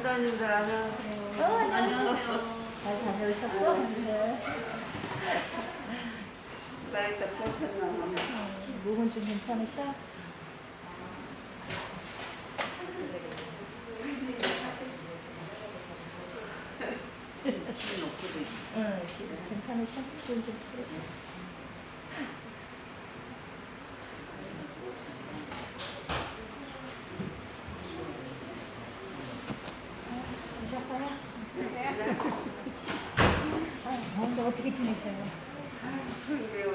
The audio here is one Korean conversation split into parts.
원장님들 안녕하세요. 안녕하세요. 잘 다녀오셨어? 네. 나 이따 불편하면 목은 좀 괜찮으셔? 기분 없어도 있어. 응, 괜찮으셔? 기분 좀 차리셔? 오셨어요? 더운데 어떻게 지내셔요? 그러게요.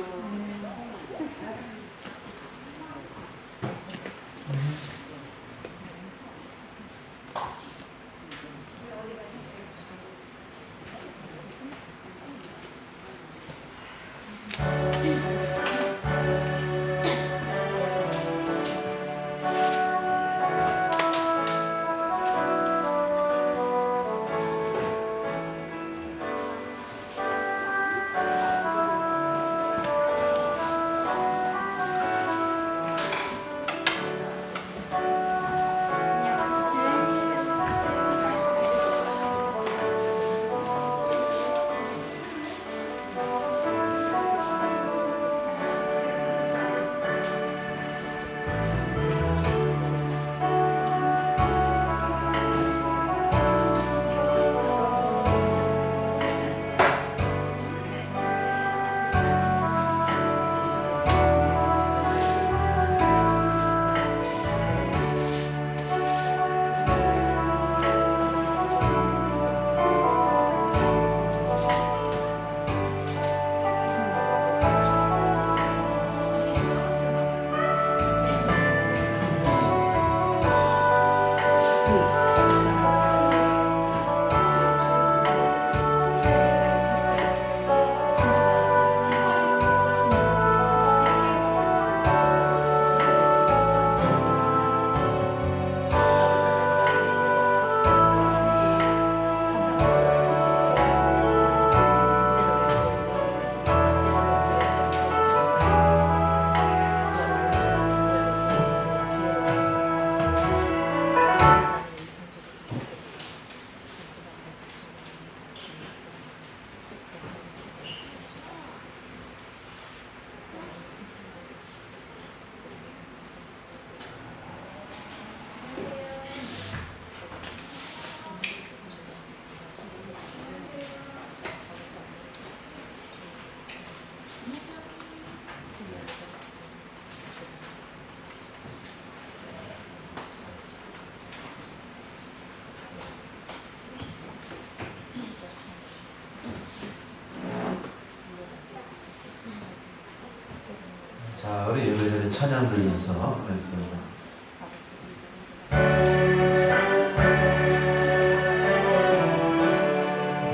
자, 우리 예배드린 찬양 들으면서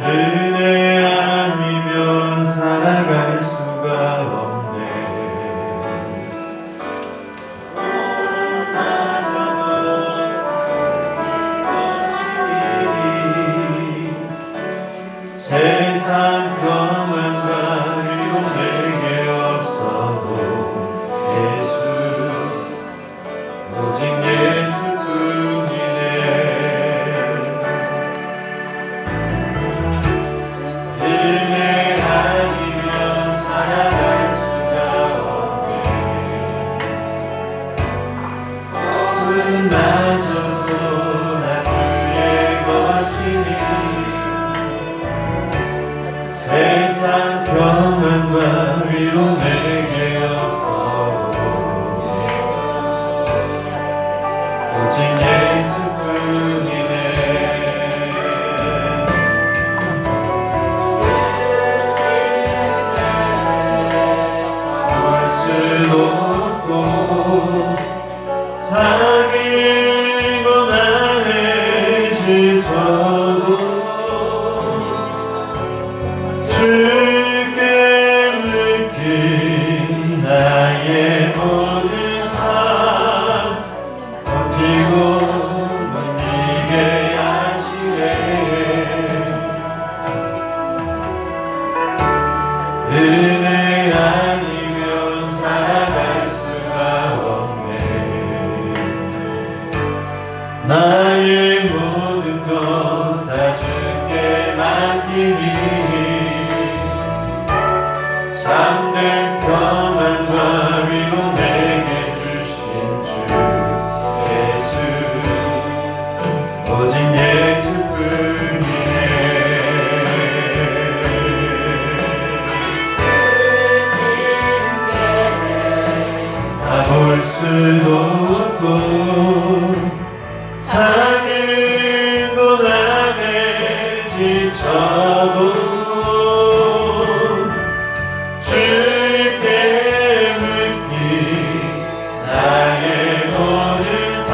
은혜 아니면 살아갈 수가 없네. 세상 평안과 위로 내게 없어도 오직 예수뿐이네. 은혜 아니면 살아갈 수가 없네. 오늘 나저도 나 주의 것이니 세상 평안과 위로 내게 없어 오직 예수뿐이네. 볼 수도 없고 작은 것 안에 지쳐도 주께 느낀 나의 모든 삶 버티고 견디게 하시네. 은혜 아니면 살아갈 수가 없네. 나의 모든 것 다 주께 맡기니 참된 평안과 위로 내게 주신 주 예수 오직 예수뿐이네. 다 볼 수도 없고 작은 곳 안에 지쳐도 주께 묻기 나의 모든 삶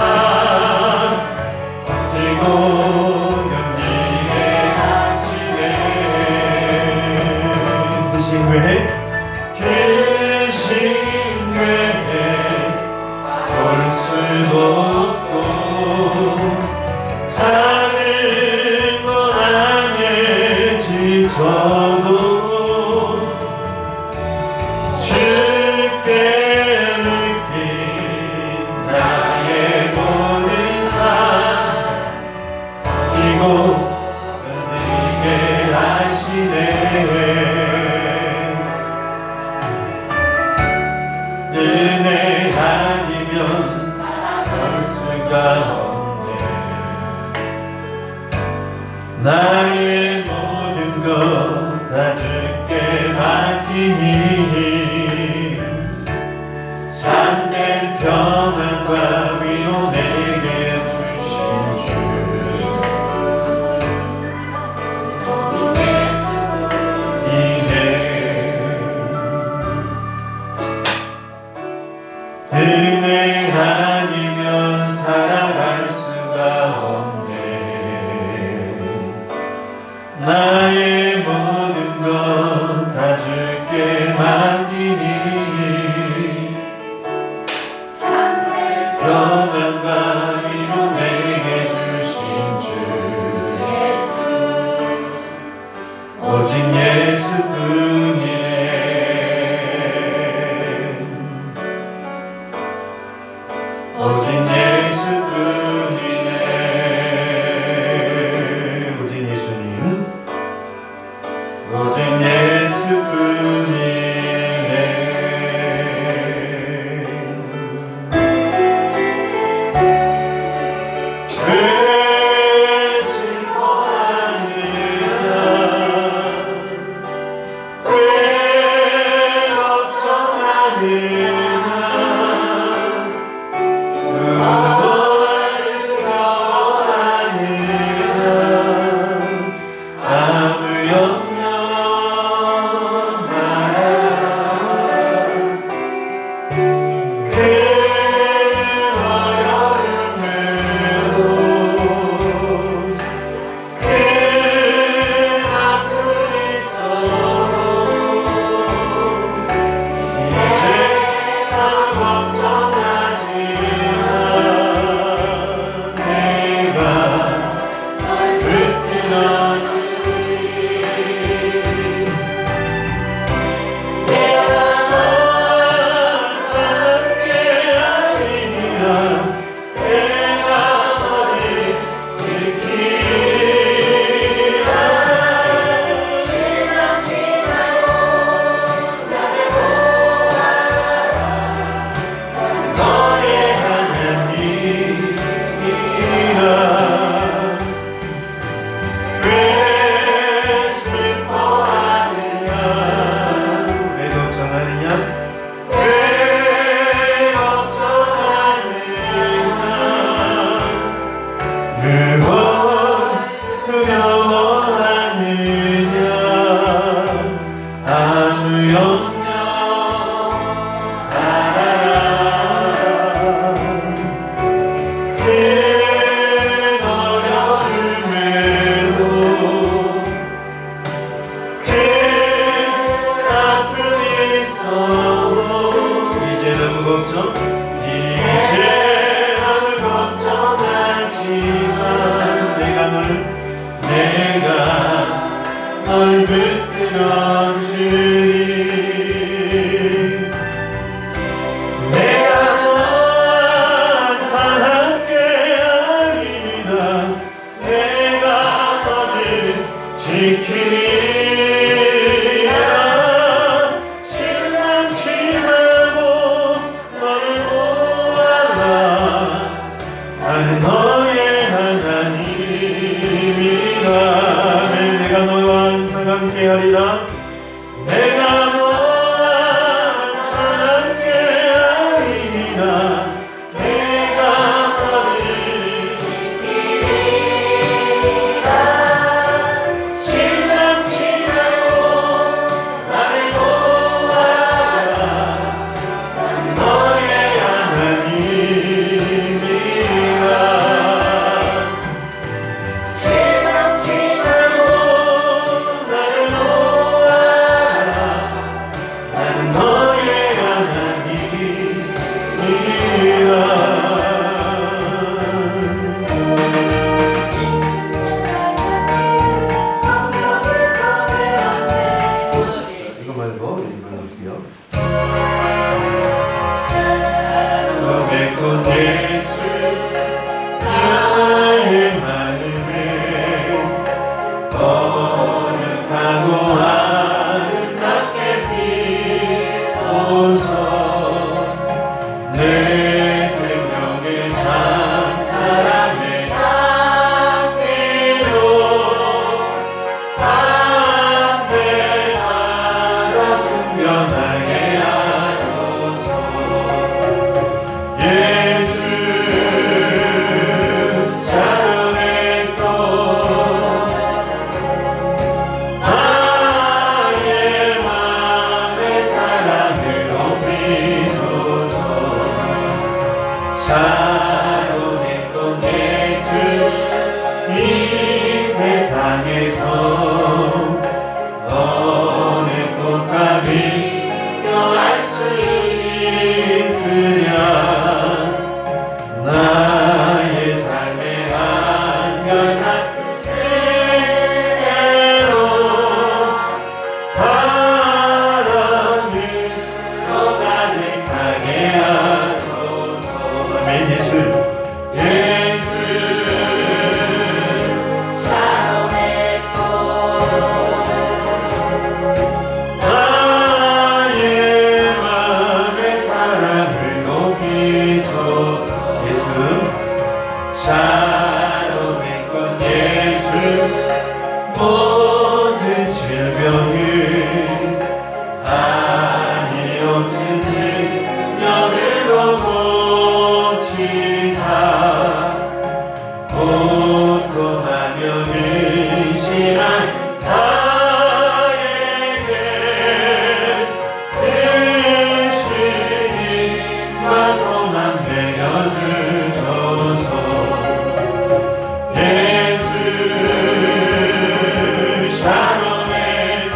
버티고 견디게 하시네. 대신 왜 귀신 외에 볼 수도 없고 작은 것 안에 지쳐도 주께 느낀 나의 모든 삶 이고 견디게 하시네. 은혜 아니면 살아갈 수가 없네. 나의 모든 것 다 주께 맡기니 참된 평안과 위로 내게 주신 주 은혜 아니면 살아갈 수가 없네. 나의 모든 것 다 주께 맡기니 참된 평안과 위로 내게 주신 주 예수 오직 예수뿐이네. 오직 예수뿐이네. 오직 예수님 오직 예수뿐이네. 왜 슬퍼하느냐 왜 걱정하느냐 널 붙들어 주리. 내가 널 사랑게 하리라. 이 세상에서 어느 꽃과 비교할 수 있으랴. 나의 삶의 한결같은 그대로 사랑으로 가득하게 하소서. 아멘. 예수 샬롬의 꽃 나의 맘의 사랑을 높이소서. 예수 샬롬의 꽃 예수 모든 질병을 한이 없는 능력으로 고치사 고통하며 근심한 자에게 크신 힘과 소망 내려주소서. 예수 샬롬의 꽃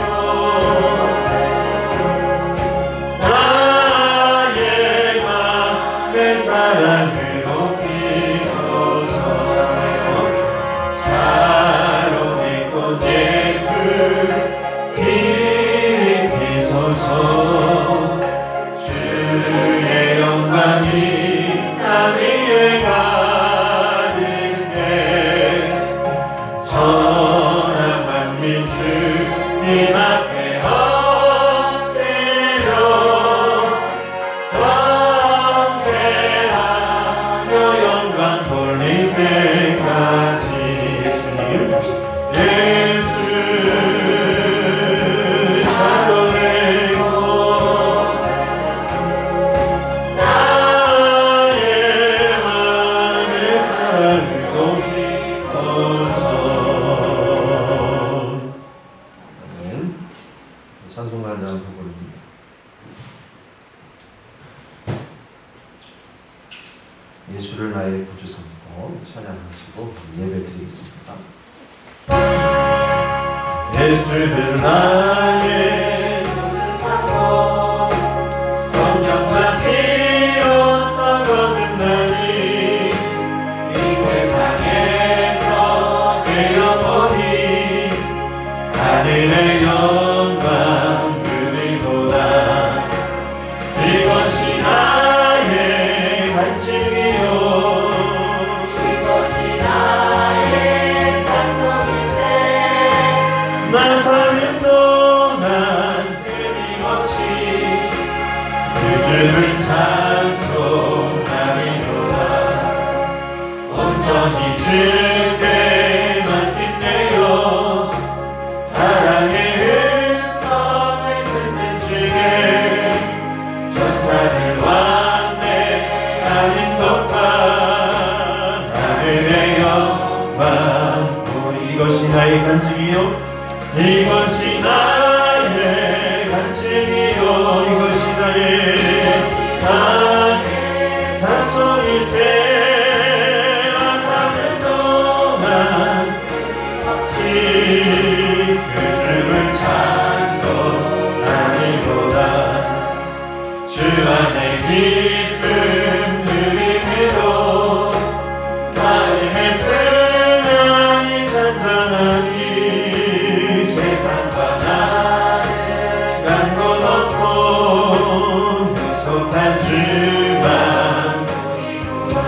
나의 맘의 사랑을 높이소서. 샬롬의 꽃 예수 깊이소서. 주의 영광이 나 위에 가득해 천한 만민 주님 앞에 엎드려 경배하며 영광 돌릴 때까지. 예수님 예수 샬롬의 꽃 나의 맘의 사랑을 높이소서. 아멘. 찬송가 한 장 부릅니다. 예수를 나의 구주 삼고 찬양하시고 예배 드리겠습니다. 예수를 나의 구주 삼고 성령과 피로 썩어든다니 이 세상에서 되어보니 하늘의 영광 누리도다. 이것이 나의 간증이요 이것이 나의 찬송일세. 나 사는 동안 끊임없이 그 주를 찬송하리로다. 온전히 주께만 빛내요 사랑의 음성을 듣는 중에 천사들 완내하는 것과 하늘의 영광 이것이 나의 간증이요 이것이 나의 간증이요 이것이 나의 찬송일세. 나 사는 동안 그 주를 찬송하리로다. 주 안에 기쁨 누림으로 마음의 평안이 잔잔하니 세상과 나는 간곳 없고 무속한 주만 보이구나.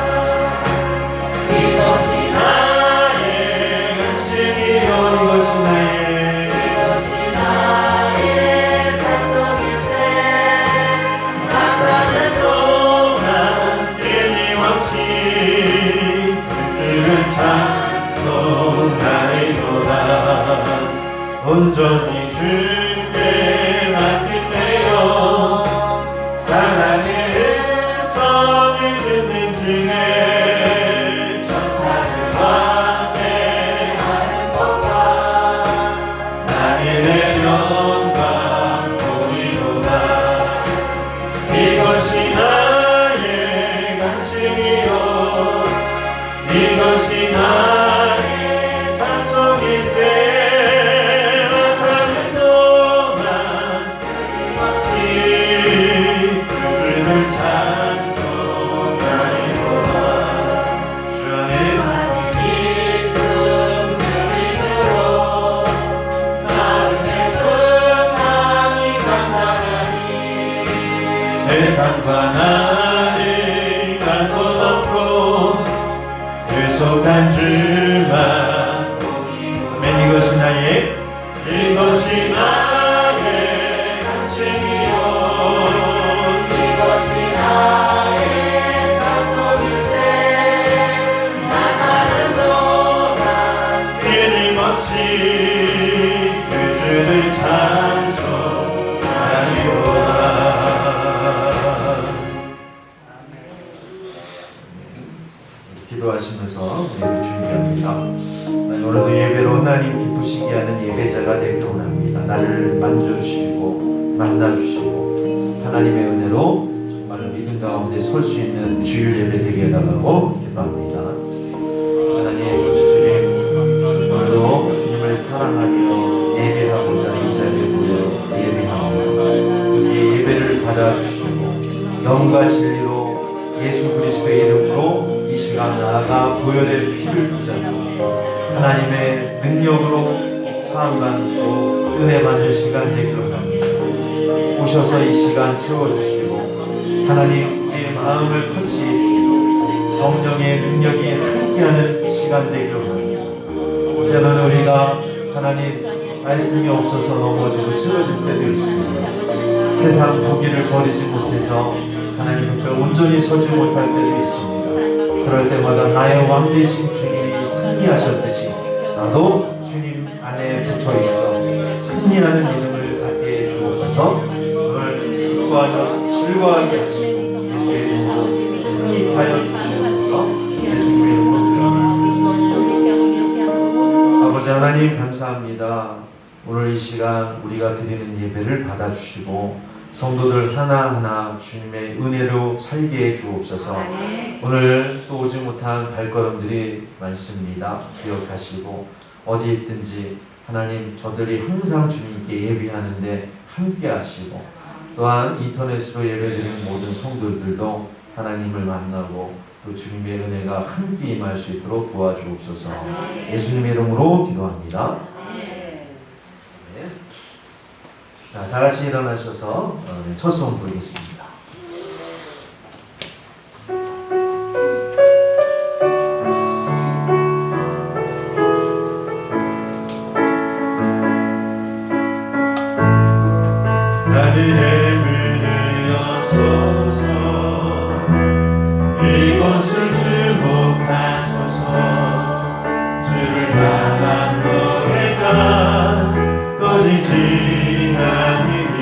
이것이 나의 간증이요 이것이 나의 찬송일세. 나 사는 동안 끊임없이 그 주를 찬송하리로다. 온전히 주께 맡기네요 사랑의 음성을 듣는 중에 천사들 완내하는 것과 하늘의 영광 보이도다. 이것이 나의 간증이요 이것이 나의 거룩한 주만 아멘. 이것이 나의 이것이 나의 간증이요 이것이 나의 자손일세 나 사는 동안 끊임없이 그 주를 찬송하리로다. 기도하시면서 예배 준비합니다. 오늘도 예배로 하나님 기쁘시게 하는 예배자가 되기를 원합니다. 나를 만져주시고 만나주시고 하나님의 은혜로 정말 믿음 가운데 설 수 있는 주일 예배 되게 해달라고 기도합니다. 하나님 주님, 오늘도 주님을 사랑하며 예배하고자 이 자리에 모여 예배합니다. 이 예배를 받아주시고 영과 진리로 예수 그리스도의 이름으로 이 시간 나아가 보혈의 피를 붙잡고 하나님의 능력으로 사함받고 은혜 받는 시간 되기를 합니다. 오셔서 이 시간 채워주시고 하나님 우리의 마음을 터치해주시고 성령의 능력이 함께하는 시간 되기를 합니다. 때로는 우리가 하나님 말씀이 없어서 넘어지고 쓰러질 때도 있습니다. 세상 보기를 버리지 못해서 하나님 앞에 온전히 서지 못할 때도 있습니다. 그럴 때마다 나의 왕 되신 주님이 승리하셨듯이 나도 주님 안에 붙어있어 승리하는 믿음을 갖게 해주옵소서. 오늘 기뻐하며 즐거워하게 하시고 예수의 이름으로 승리하여 주시옵소서. 예수님의 이름으로 기도합니다. 아버지 하나님 감사합니다. 오늘 이 시간 우리가 드리는 예배를 받아주시고 성도들 하나하나 주님의 은혜로 살게 해 주옵소서. 오늘 또 오지 못한 발걸음들이 많습니다. 기억하시고 어디 있든지 하나님 저들이 항상 주님께 예배하는데 함께 하시고 또한 인터넷으로 예배드리는 모든 성도들도 하나님을 만나고 또 주님의 은혜가 함께 임할 수 있도록 도와주옵소서. 예수님의 이름으로 기도합니다. 자, 다 같이 일어나셔서 첫 송 부르겠습니다. 나를 문을 여소서 이곳을 주목하소서 주를 향한 노래가 꺼지지 않으니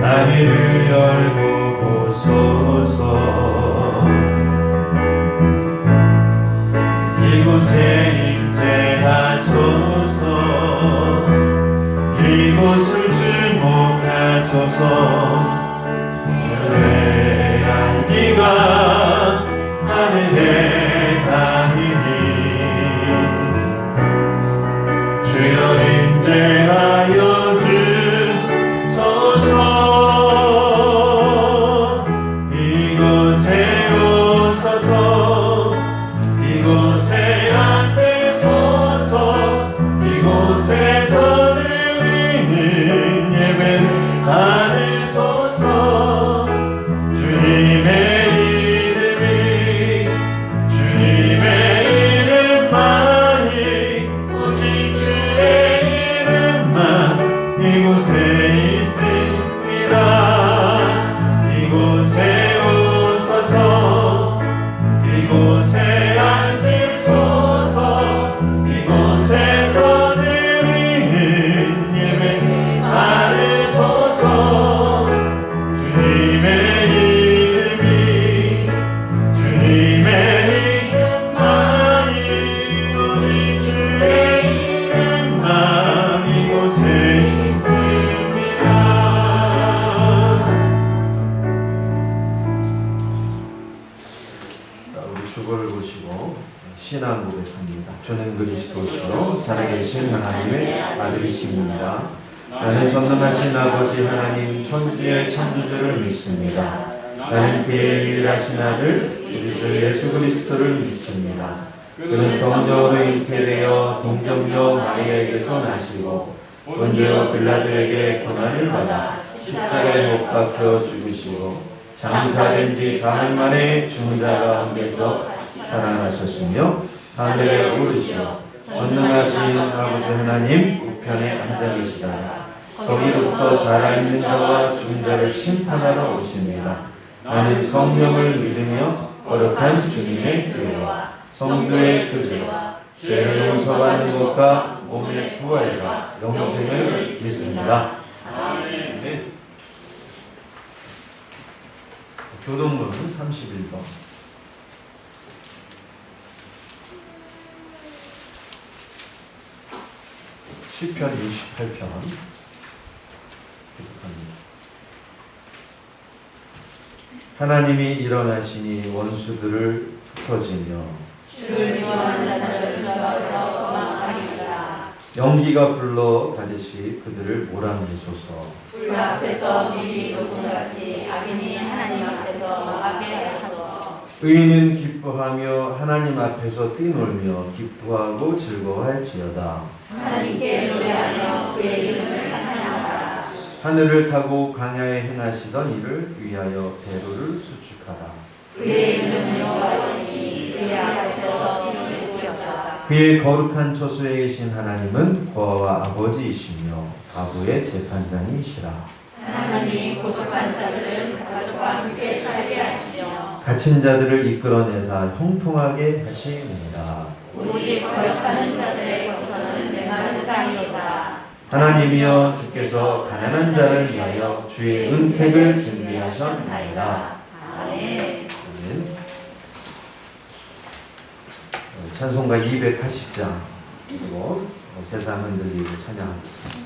다리를 열고 보소서 이곳에 임재하소서 이곳을 주목하소서 주의 향기가 하늘에 닿으니 주여 임재하여 주소서 이곳에 오소서 이곳에 앉으소서 이곳에서 예배를 받으소서 주님의 이름만이 오직 주의 이름만 이곳에 있습니다. 이곳에 오소서 이곳에 앉으소서 이곳에서 드리는 예배 받으소서 주님의 이름만이 오직 주의 이름만 이곳에 있습니다. 우리 주거를 보시고 신앙 고백합니다. 주는 그리스도시요 살아계신 하나님의 아들이십니다. 나는 전능하신 아버지 하나님 천주의 창조주를 믿습니다. 나는 그의 유일하신 아들 우리 주 예수 그리스도를 믿습니다. 그는 성령으로 잉태되어 동정녀 마리아에게서 나시고 본디오 빌라도에게 고난을 받아 십자가에 못 박혀 죽으시고 장사된 지 사흘 만에 죽은 자 가운데서 살아나셨으며 하늘에 오르시어 전능하신 아버지 하나님 우편에 앉아 계시다. 거기로부터 살아있는 자와 죽은 자를 심판하러 오십니다. 나는 성령을 믿으며 거룩한 주님의 교회와 성도의 교제와 죄를 용서받는 것과 몸의 부활과 영생을 믿습니다. 아멘. 교동문 31번. 시편 28편. 하나님이 일어나시니 원수들을 흩어지며 주를 미워하는 자들을 주께서 소망하리라. 연기가 불러 가듯이 그들을 몰아내소서. 불 앞에서 미리 녹음같이 악인이 하나님 앞에서 망하게 하소서. 의인은 기뻐하며 하나님 앞에서 뛰놀며 기뻐하고 즐거워할지어다. 하나님께 노래하며 그의 이름을 찬양하라. 하늘을 타고 광야에 행하시던 이를 위하여 대로를 수축하라. 그의 이름은 여호와시니 그의 앞에서 뛰어오셨다. 그의 거룩한 처소에 계신 하나님은 보아와 아버지이시며 아부의 재판장이시라. 하나님이 고독한 자들을 가족과 함께 살게 하시며 갇힌 자들을 이끌어내사 형통하게 하시니라. 오직 거역하는 자들의 거처는 메마른 땅이다. 하나님이여 주께서 가난한 자를 위하여 주의 은택을 준비하셨나이다. 아멘. 아멘. 찬송가 280장 그리고 세상 흔들리고 찬양하겠습니다.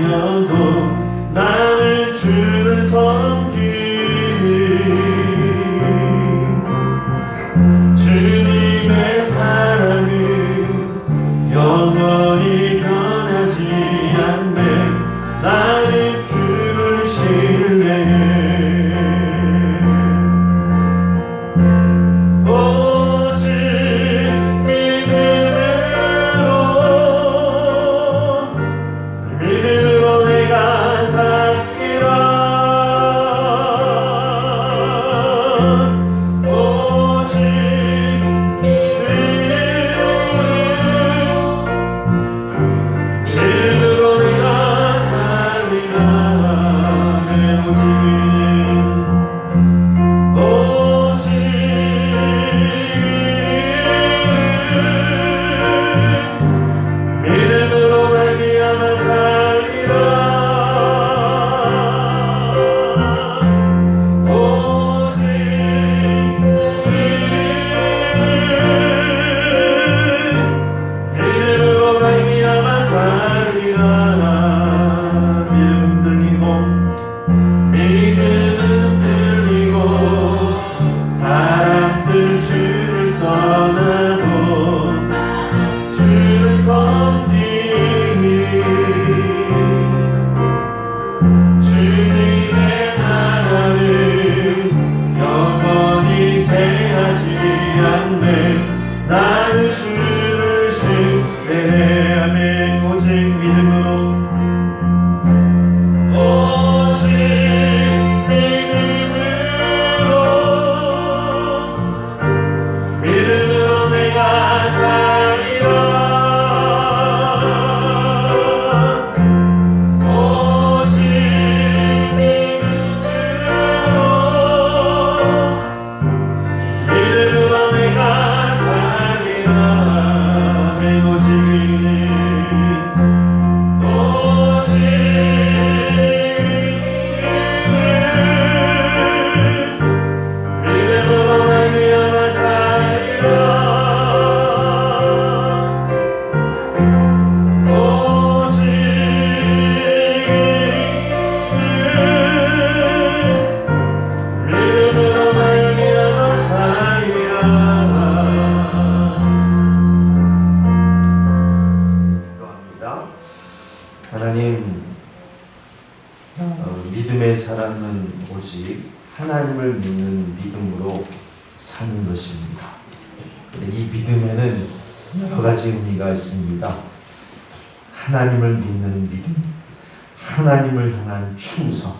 아니어도 나는 주를 섬기니 주님의 사랑은 영원히 변하지 않네. 나는 주를 신뢰해. 오직 믿음으로 내가 살리라. 오직 믿음으로 내가 살리라. 내 오직은 오직 믿음으로 말미암아 살리라. 오직 믿음으로 말미암아 살리라. 믿음 흔들리고 사람들 주를 떠나고 주를 섬기니 주님의 나라를 영원히 세하지 않네. 나는 주를 신뢰해. 아멘. 오직 믿음으로 오직 믿음으로 내가 살리라. 오직 믿음으로 내가 살리라. 아멘. 오직 믿음으로 말미암아 살리라. 오직 믿음으로 말미암아 살리라. 기도합니다. 하나님, 믿음의 사람은 오직 하나님을 믿는 믿음으로 사는 것입니다. 이 믿음에는 여러 가지 의미가 있습니다. 하나님을 믿는 믿음, 하나님을 향한 충성,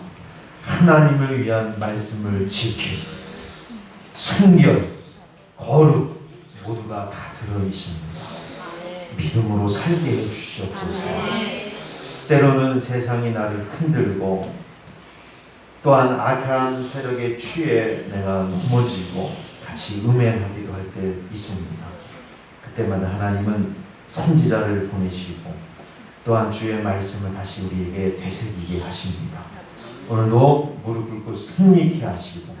하나님을 위한 말씀을 지키고 순결, 거룩 모두가 다 들어있습니다. 믿음으로 살게 해주시옵소서. 때로는 세상이 나를 흔들고 또한 악한 세력에 취해 내가 넘어지고 같이 음행하기도 할 때 있습니다. 그때마다 하나님은 선지자를 보내시고 또한 주의 말씀을 다시 우리에게 되새기게 하십니다. 오늘도 무릎 꿇고 승리케 하시고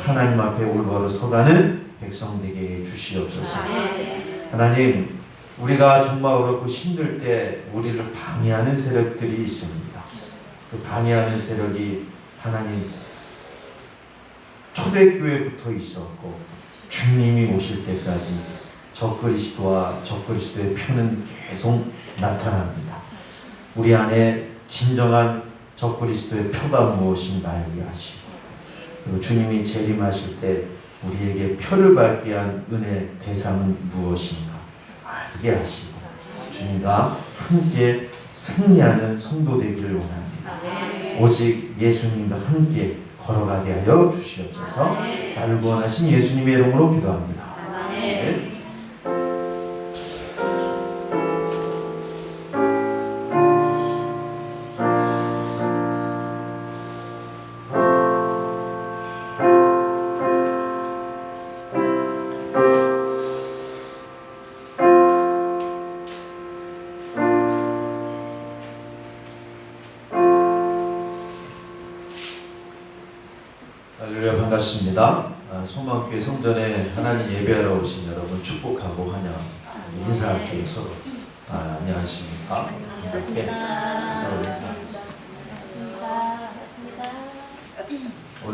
하나님 앞에 올바로 서가는 백성 되게 해주시옵소서. 하나님, 우리가 정말 어렵고 힘들 때 우리를 방해하는 세력들이 있습니다. 그 방해하는 세력이 하나님 초대교회부터 있었고 주님이 오실 때까지 적그리스도와 적그리스도의 표는 계속 나타납니다. 우리 안에 진정한 적그리스도의 표가 무엇인가 알게 하시고, 그리고 주님이 재림하실 때 우리에게 표를 밟게 한 은혜 대상은 무엇인가 알게 하시고 주님과 함께 승리하는 성도 되기를 원합니다. 오직 예수님과 함께 걸어가게 하여 주시옵소서. 나를 구원하신 예수님의 이름으로 기도합니다. 네. 할렐루야, 반갑습니다. 소망교회 성전에 하나님 예배하러 오신 여러분 축복하고 환영합니다. 인사할게요. 서로. 안녕하십니까? 반갑습니다. 서로 인사합니다.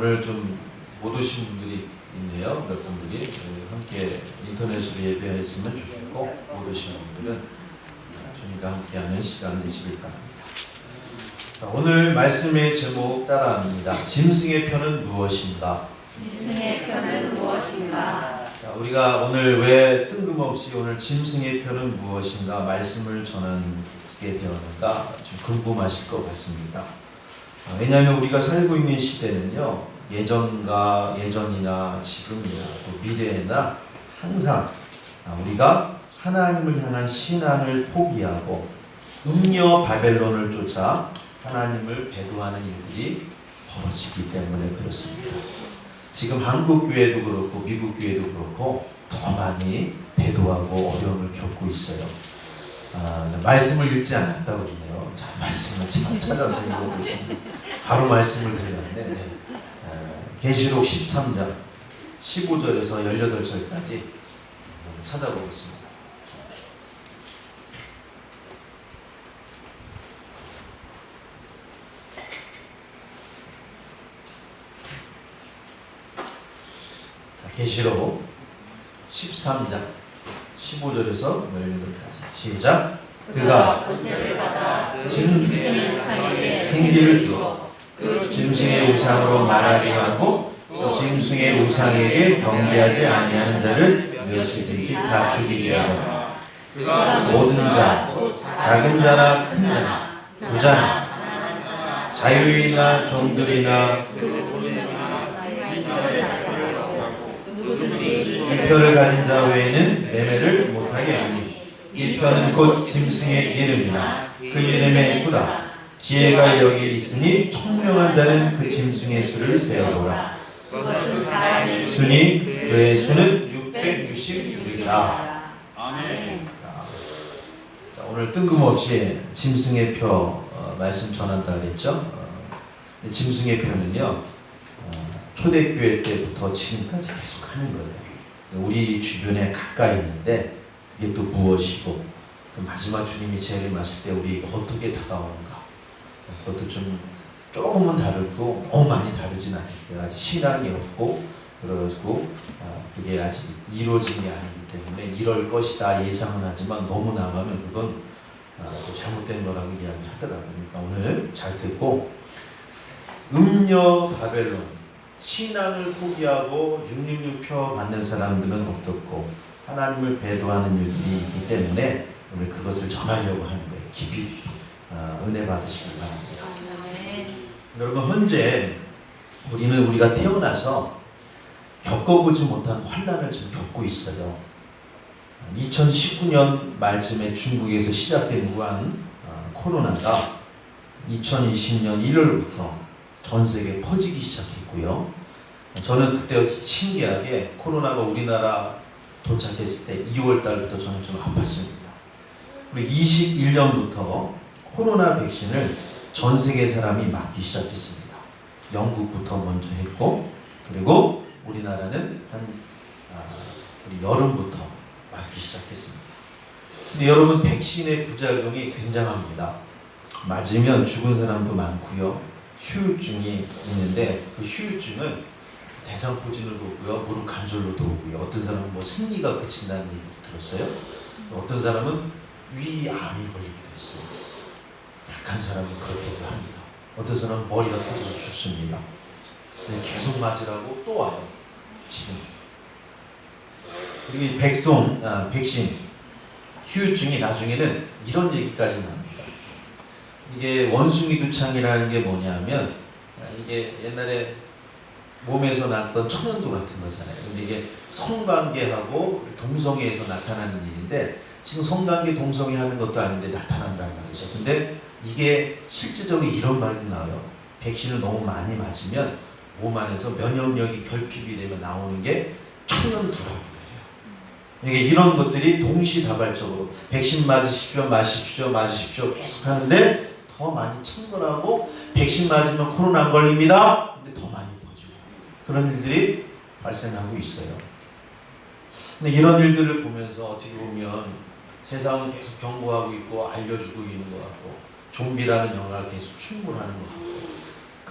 오늘 좀 못 오신 분들이 있네요. 몇 분들이 함께 인터넷으로 예배했으면 좋겠고 못 오신 분들은 주님과 함께하는 시간 되시길 바랍니다. 자, 오늘 말씀의 제목 따라합니다. 짐승의 편은 무엇인가? 짐승의 편은 무엇인가? 자, 우리가 오늘 왜 뜬금없이 오늘 짐승의 편은 무엇인가 말씀을 전하게 되었는가 좀 궁금하실 것 같습니다. 왜냐하면 우리가 살고 있는 시대는요, 예전이나 지금이나 또 미래나 항상 우리가 하나님을 향한 신앙을 포기하고 음녀 바벨론을 쫓아 하나님을 배도하는 일들이 벌어지기 때문에 그렇습니다. 지금 한국 교회도 그렇고 미국 교회도 그렇고 더 많이 배도하고 어려움을 겪고 있어요. 말씀을 읽지 않았다 그러네요. 자, 말씀을 찾아서 읽고 있습니다. 바로 말씀을 드리는데 계시록 13장 15절에서 18절까지 찾아보겠습니다. 계시록 13장 15절에서 18절까지 시작. 그가 권세를 받아 짐승의 우상에게 생기를 주어 그 짐승의 우상으로 말하게 하고 또 짐승의 우상에게 경배하지 아니하는 자를 무엇이든지 다 죽이게 하더라. 모든 자, 작은 자나 큰 자, 부자나 자유인이나 종들이나 일편을 가진 자 외에는 매매를 못하게 하니 일편은 곧 짐승의 이름이나 그 이름의 수다. 지혜가 여기 있으니 총명한 자는 그 짐승의 수를 세어보라. 수니 그의 수는 660이라. 아멘. 자, 오늘 뜬금없이 짐승의 표 말씀 전한다 그랬죠. 짐승의 표는요, 초대교회 때부터 지금까지 계속 하는 거예요. 우리 주변에 가까이 있는데 그게 또 무엇이고 또 마지막 주님이 재림하실 때 우리 어떻게 다가오는가, 그것도 좀 조금은 다르고 너무 많이 다르진 않아요. 아직 신앙이 없고 그래가지고 그게 아직 이루어진 게 아니기 때문에 이럴 것이다 예상은 하지만 너무 나가면 그건 또 잘못된 거라고 이야기하더라고요. 그러니까 오늘 잘 듣고, 음녀 바벨론, 신앙을 포기하고 666표 받는 사람들은 어떻고 하나님을 배도하는 일들이 있기 때문에 오늘 그것을 전하려고 하는 거예요. 깊이 은혜 받으시기 바랍니다. 여러분, 현재 우리가 태어나서 겪어보지 못한 환난을 지금 겪고 있어요. 2019년 말쯤에 중국에서 시작된 우한 코로나가 2020년 1월부터 전 세계에 퍼지기 시작했고요. 저는 그때 신기하게 코로나가 우리나라 도착했을 때 2월 달부터 저는 좀 아팠습니다. 그리고 21년부터 코로나 백신을 전 세계 사람이 맞기 시작했습니다. 영국부터 먼저 했고, 그리고 우리나라는 우리 여름부터 맞기 시작했습니다. 근데 여러분, 백신의 부작용이 굉장합니다. 맞으면 죽은 사람도 많고요. 후유증이 있는데 그 후유증은 대상포진으로도 오고요, 무릎 관절로도 오고요. 어떤 사람은 뭐 생리가 그친다는 얘기도 들었어요. 어떤 사람은 위암이 걸리기도 했어요. 약한 사람은 그렇게도 합니다. 어떤 사람은 머리가 터져서 죽습니다. 계속 맞으라고 또 와요. 지금. 그리고 이 백신 후유증이 나중에는 이런 얘기까지 나옵니다. 이게 원숭이 두창이라는 게 뭐냐면, 이게 옛날에 몸에서 났던 천연두 같은 거잖아요. 근데 이게 성관계하고 동성애에서 나타나는 일인데, 지금 성관계 동성애 하는 것도 아닌데 나타난다는 말이죠. 근데 이게 실질적으로 이런 말도 나와요. 백신을 너무 많이 맞으면 몸 안에서 면역력이 결핍이 되면 나오는 게 천연두라고 해요. 이게 이런 것들이 동시다발적으로 백신 맞으십시오 계속 하는데 더 많이 청결하고, 백신 맞으면 코로나 안 걸립니다. 근데 더 많이 퍼지고, 그런 일들이 발생하고 있어요. 근데 이런 일들을 보면서 어떻게 보면 세상은 계속 경고하고 있고 알려주고 있는 것 같고, 좀비라는 영화가 계속 충분하는 것 같고,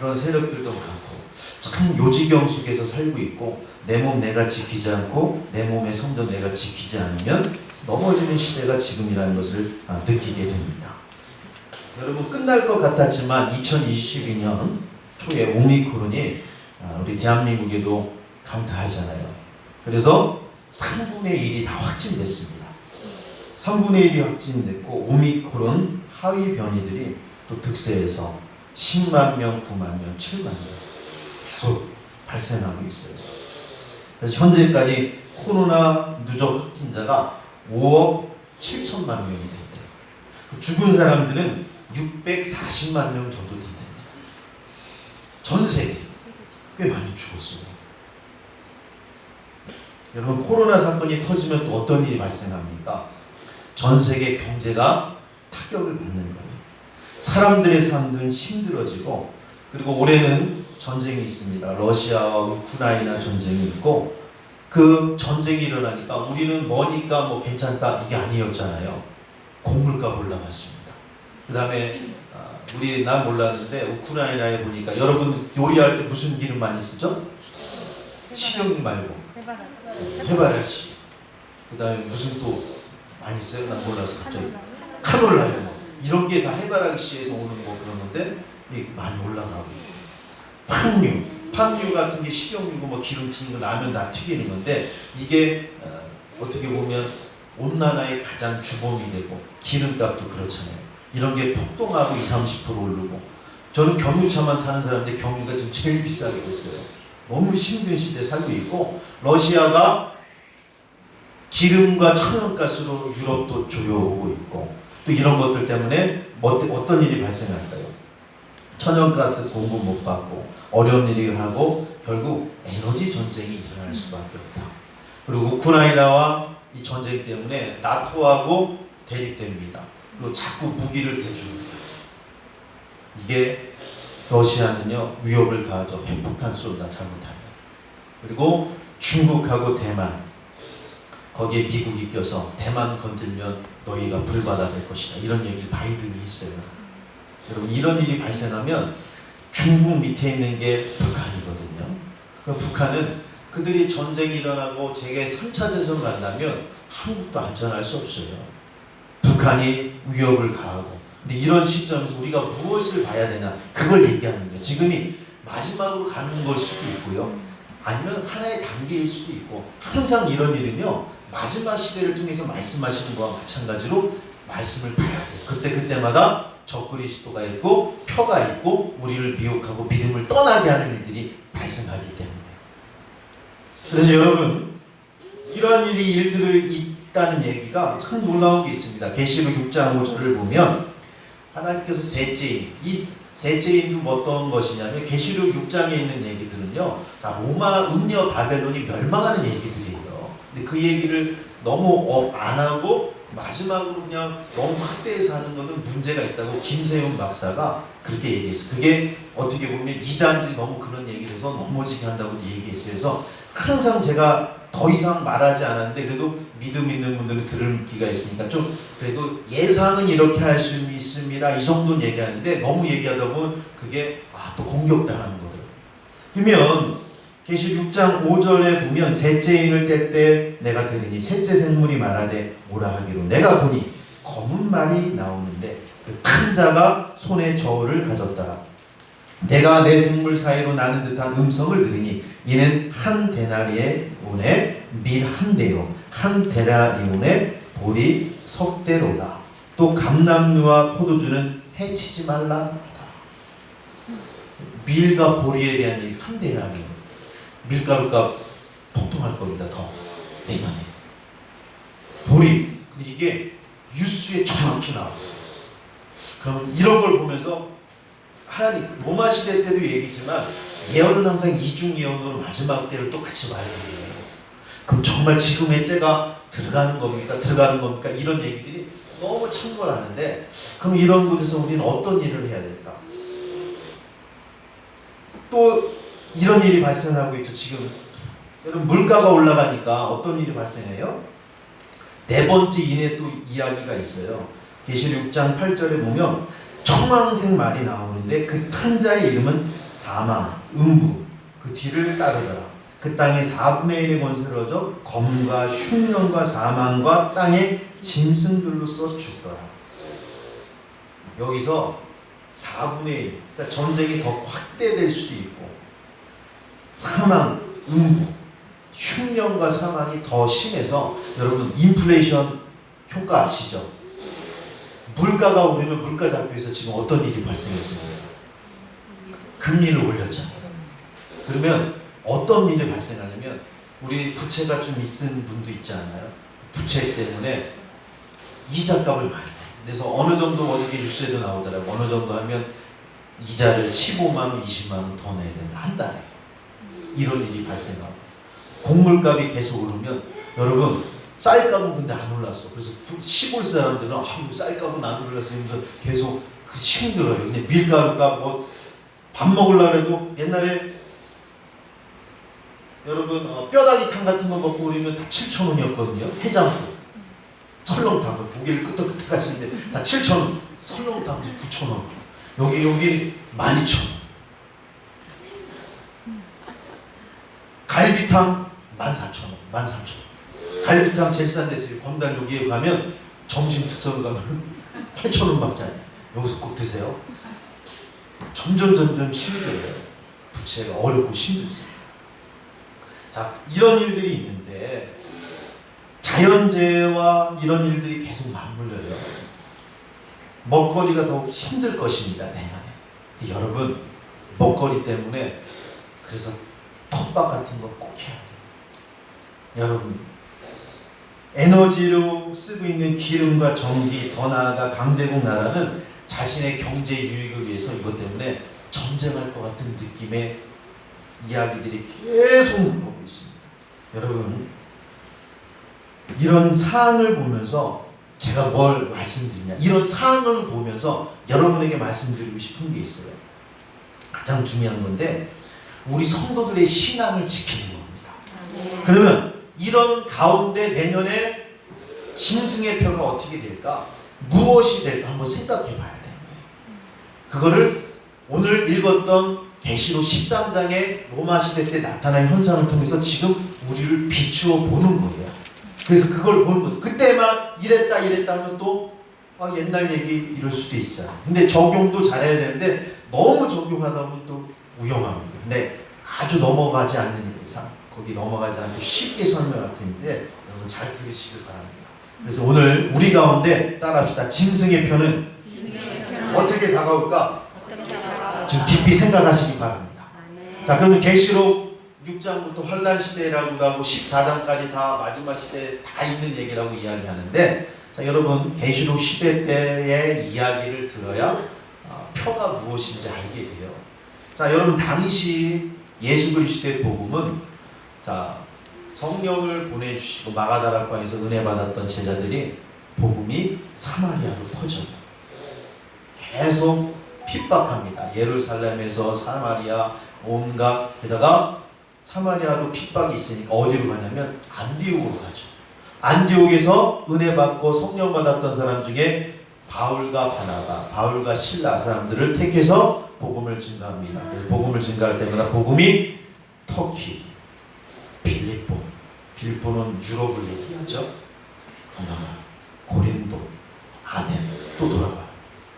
그런 세력들도 많고 참 요지경 속에서 살고 있고 내 몸 내가 지키지 않고 내 몸의 성전 내가 지키지 않으면 넘어지는 시대가 지금이라는 것을 느끼게 됩니다. 여러분 끝날 것 같았지만 2022년 초에 오미크론이 우리 대한민국에도 강타하잖아요. 그래서 3분의 1이 다 확진됐습니다. 3분의 1이 확진됐고 오미크론 하위 변이들이 또 득세해서 10만 명, 9만 명, 7만 명 계속 발생하고 있어요. 그래서 현재까지 코로나 누적 확진자가 5억 7천만 명이 됐대요. 죽은 사람들은 640만 명 정도 된답니다. 전 세계 꽤 많이 죽었어요. 여러분 코로나 사건이 터지면 또 어떤 일이 발생합니까? 전 세계 경제가 타격을 받는 거예요. 사람들의 삶은 힘들어지고 그리고 올해는 전쟁이 있습니다. 러시아와 우크라이나 전쟁이 있고 그 전쟁이 일어나니까 우리는 뭐니까 뭐 괜찮다 이게 아니었잖아요. 곡물값 올라갔습니다. 그 다음에 난 몰랐는데 우크라이나에 보니까 여러분 요리할 때 무슨 기름 많이 쓰죠? 식용유 말고 해바라기. 그 다음에 무슨 또 많이 써요? 난 몰라서 갑자기 카놀라유 이런 게 다 해바라기 씨에서 오는 거 그런 건데 많이 올라가고 팜유 같은 게 식용유고 뭐 기름 튀는 거 라면 다 튀기는 건데 이게 어떻게 보면 온난화의 가장 주범이 되고 기름값도 그렇잖아요. 이런 게 폭등하고 20-30% 오르고 저는 경유차만 타는 사람인데 경유가 지금 제일 비싸게 됐어요. 너무 힘든 시대에 살고 있고 러시아가 기름과 천연가스로 유럽도 조여오고 있고 또 이런 것들 때문에 어떤 일이 발생할까요? 천연가스 공급 못 받고 어려운 일이 하고 결국 에너지 전쟁이 일어날 수밖에 없다. 그리고 우크라이나와 이 전쟁 때문에 나토하고 대립됩니다. 그리고 자꾸 무기를 대줍니다. 이게 러시아는요 위협을 가하죠. 핵폭탄 쏜다 잘못하면. 그리고 중국하고 대만 거기에 미국이 껴서 대만 건들면 너희가 불바다 될 것이다. 이런 얘기를 바이든이 했어요. 여러분 이런 일이 발생하면 중국 밑에 있는 게 북한이거든요. 그러니까 북한은 그들이 전쟁이 일어나고 제게 3차 대전 만나면 한국도 안전할 수 없어요. 북한이 위협을 가하고. 근데 이런 시점에서 우리가 무엇을 봐야 되나 그걸 얘기하는 거예요. 지금이 마지막으로 가는 걸 수도 있고요. 아니면 하나의 단계일 수도 있고 항상 이런 일은요. 마지막 시대를 통해서 말씀하시는 거와 마찬가지로 말씀을 봐야 돼요. 그때마다 적그리스도가 있고 표가 있고 우리를 미혹하고 믿음을 떠나게 하는 일들이 발생하기 때문에. 그래서 여러분 이러한 일들이 있다는 얘기가 참 놀라운 게 있습니다. 계시록 6장 5절을 보면 하나님께서 셋째인, 이 셋째인도 어떤 것이냐면 계시록 6장에 있는 얘기들은요 다 로마 음녀 바벨론이 멸망하는 얘기들이에요. 근데 그 얘기를 너무 안 하고 마지막으로 그냥 너무 확대해서 하는 것은 문제가 있다고 김세용 박사가 그렇게 얘기했어요. 그게 어떻게 보면 이단들이 너무 그런 얘기를 해서 넘어지게 한다고 얘기했어요. 그래서 항상 제가 더 이상 말하지 않았는데 그래도 믿음 있는 분들은 들을 기가 있으니까 좀 그래도 예상은 이렇게 할 수 있습니다. 이 정도는 얘기하는데 너무 얘기하다 보면 그게 또 공격당하는 거더라고요. 그러면 계시 6장 5절에 보면 셋째 인을 뗄 때 내가 들으니 셋째 생물이 말하되 뭐라 하기로 내가 보니 검은 말이 나오는데 그 큰 자가 손에 저울을 가졌더라. 내가 내 생물 사이로 나는 듯한 음성을 들으니 이는 한 데나리온의 밀 한 대요 한 데나리온의 보리 석 대로다. 또 감람류와 포도주는 해치지 말라 하다. 밀과 보리에 대한 일 한 데나리온. 밀가루값 폭등할 겁니다. 더 내년에 보리. 근데 이게 뉴스에 정확히 나왔어요. 그럼 이런 걸 보면서 하나님 로마 시대 때도 얘기지만 예언은 항상 이중 예언으로 마지막 때를 똑같이 말해요. 그럼 정말 지금의 때가 들어가는 겁니까? 이런 얘기들이 너무 참고하는데 그럼 이런 곳에서 우리는 어떤 일을 해야 될까? 또 이런 일이 발생하고 있죠. 지금 여러분 물가가 올라가니까 어떤 일이 발생해요? 네 번째 인의 또 이야기가 있어요. 계시록 6장 8절에 보면 청황색 말이 나오는데 그 탄자의 이름은 사망, 음부 그 뒤를 따르더라. 그 땅이 4분의 1의 권세를 얻어 검과 흉년과 사망과 땅의 짐승들로서 죽더라. 여기서 4분의 1, 그러니까 전쟁이 더 확대될 수도 있고 사망, 음부, 흉년과 사망이 더 심해서 여러분 인플레이션 효과 아시죠? 물가가 오르면 물가 잡혀서 지금 어떤 일이 발생했습니까? 금리를 올렸잖아요. 그러면 어떤 일이 발생하냐면 우리 부채가 좀 있은 분도 있잖아요. 부채 때문에 이자값을 많이 내요. 그래서 어느 정도 어저께 뉴스에도 나오더라고요. 어느 정도 하면 이자를 15만 원, 20만 원 더 내야 된다. 한 달에. 이런 일이 발생하고 곡물값이 계속 오르면 여러분 쌀값은 근데 안 올랐어. 그래서 시골 사람들은 쌀값은 안 올랐어 하면서 계속 힘들어요. 근데 밀가루가 뭐 밥 먹으려고 해도 옛날에 여러분 뼈다귀탕 같은 거 먹고 그러면 다 7,000원이었거든요. 해장국 설렁탕 고기를 끄떡끄떡 하시는데 다 7,000원. 설렁탕 9,000원. 여기 12,000원. 갈비탕 14,000원. 13,000원. 갈비탕 제일 싼 데서 건달 여기에 가면 점심 특선 가면 8,000원밖에 안 해요. 여기서 꼭 드세요. 점점 힘들어요. 부채가 어렵고 힘들어요. 자, 이런 일들이 있는데 자연재해와 이런 일들이 계속 맞물려요. 먹거리가 더욱 힘들 것입니다. 내년에. 여러분 먹거리 때문에 그래서 텃밭 같은 거 꼭 해야 돼요. 여러분 에너지로 쓰고 있는 기름과 전기, 더 나아가 강대국 나라는 자신의 경제 유익을 위해서 이것 때문에 전쟁할 것 같은 느낌의 이야기들이 계속 나오고 있습니다. 여러분 이런 사항을 보면서 제가 뭘 말씀드리냐, 이런 사항을 보면서 여러분에게 말씀드리고 싶은 게 있어요. 가장 중요한 건데 우리 성도들의 신앙을 지키는 겁니다. 그러면 이런 가운데 내년에 짐승의 표가 어떻게 될까? 무엇이 될까? 한번 생각해 봐야 돼요. 그거를 오늘 읽었던 계시록 13장의 로마 시대 때 나타난 현상을 통해서 지금 우리를 비추어 보는 거예요. 그래서 그걸 보는 거죠. 그때만 이랬다 하면 또 옛날 얘기 이럴 수도 있잖아요. 근데 적용도 잘해야 되는데 너무 적용하다 보면 또 위험합니다. 근데 아주 넘어가지 않는 이상 거기 넘어가지 않고 쉽게 설명할 텐데 여러분 잘 들으시길 바랍니다. 그래서 오늘 우리 가운데 따라합시다. 짐승의 표는 어떻게 다가올까? 좀 깊이 생각하시기 바랍니다. 자, 그러면 계시록 6장부터 환란 시대라고도 하고 14장까지 다 마지막 시대에 다 있는 얘기라고 이야기하는데, 자, 여러분 계시록 시대 때의 이야기를 들어야 표가 무엇인지 알게 돼요. 자, 여러분 당시 예수 그리스도의 복음은 자 성령을 보내주시고 마가다락방에서 은혜 받았던 제자들이 복음이 사마리아로 퍼져요. 계속 핍박합니다. 예루살렘에서 사마리아 온갖, 게다가 사마리아도 핍박이 있으니까 어디로 가냐면 안디옥으로 가죠. 안디옥에서 은혜 받고 성령 받았던 사람 중에 바울과 바나바, 바울과 실라 사람들을 택해서 복음을 증가합니다. 복음을 증가할 때마다 복음이 터키, 빌립보는 유럽을 얘기하죠. 그다음 고린도, 아덴 또 돌아가요.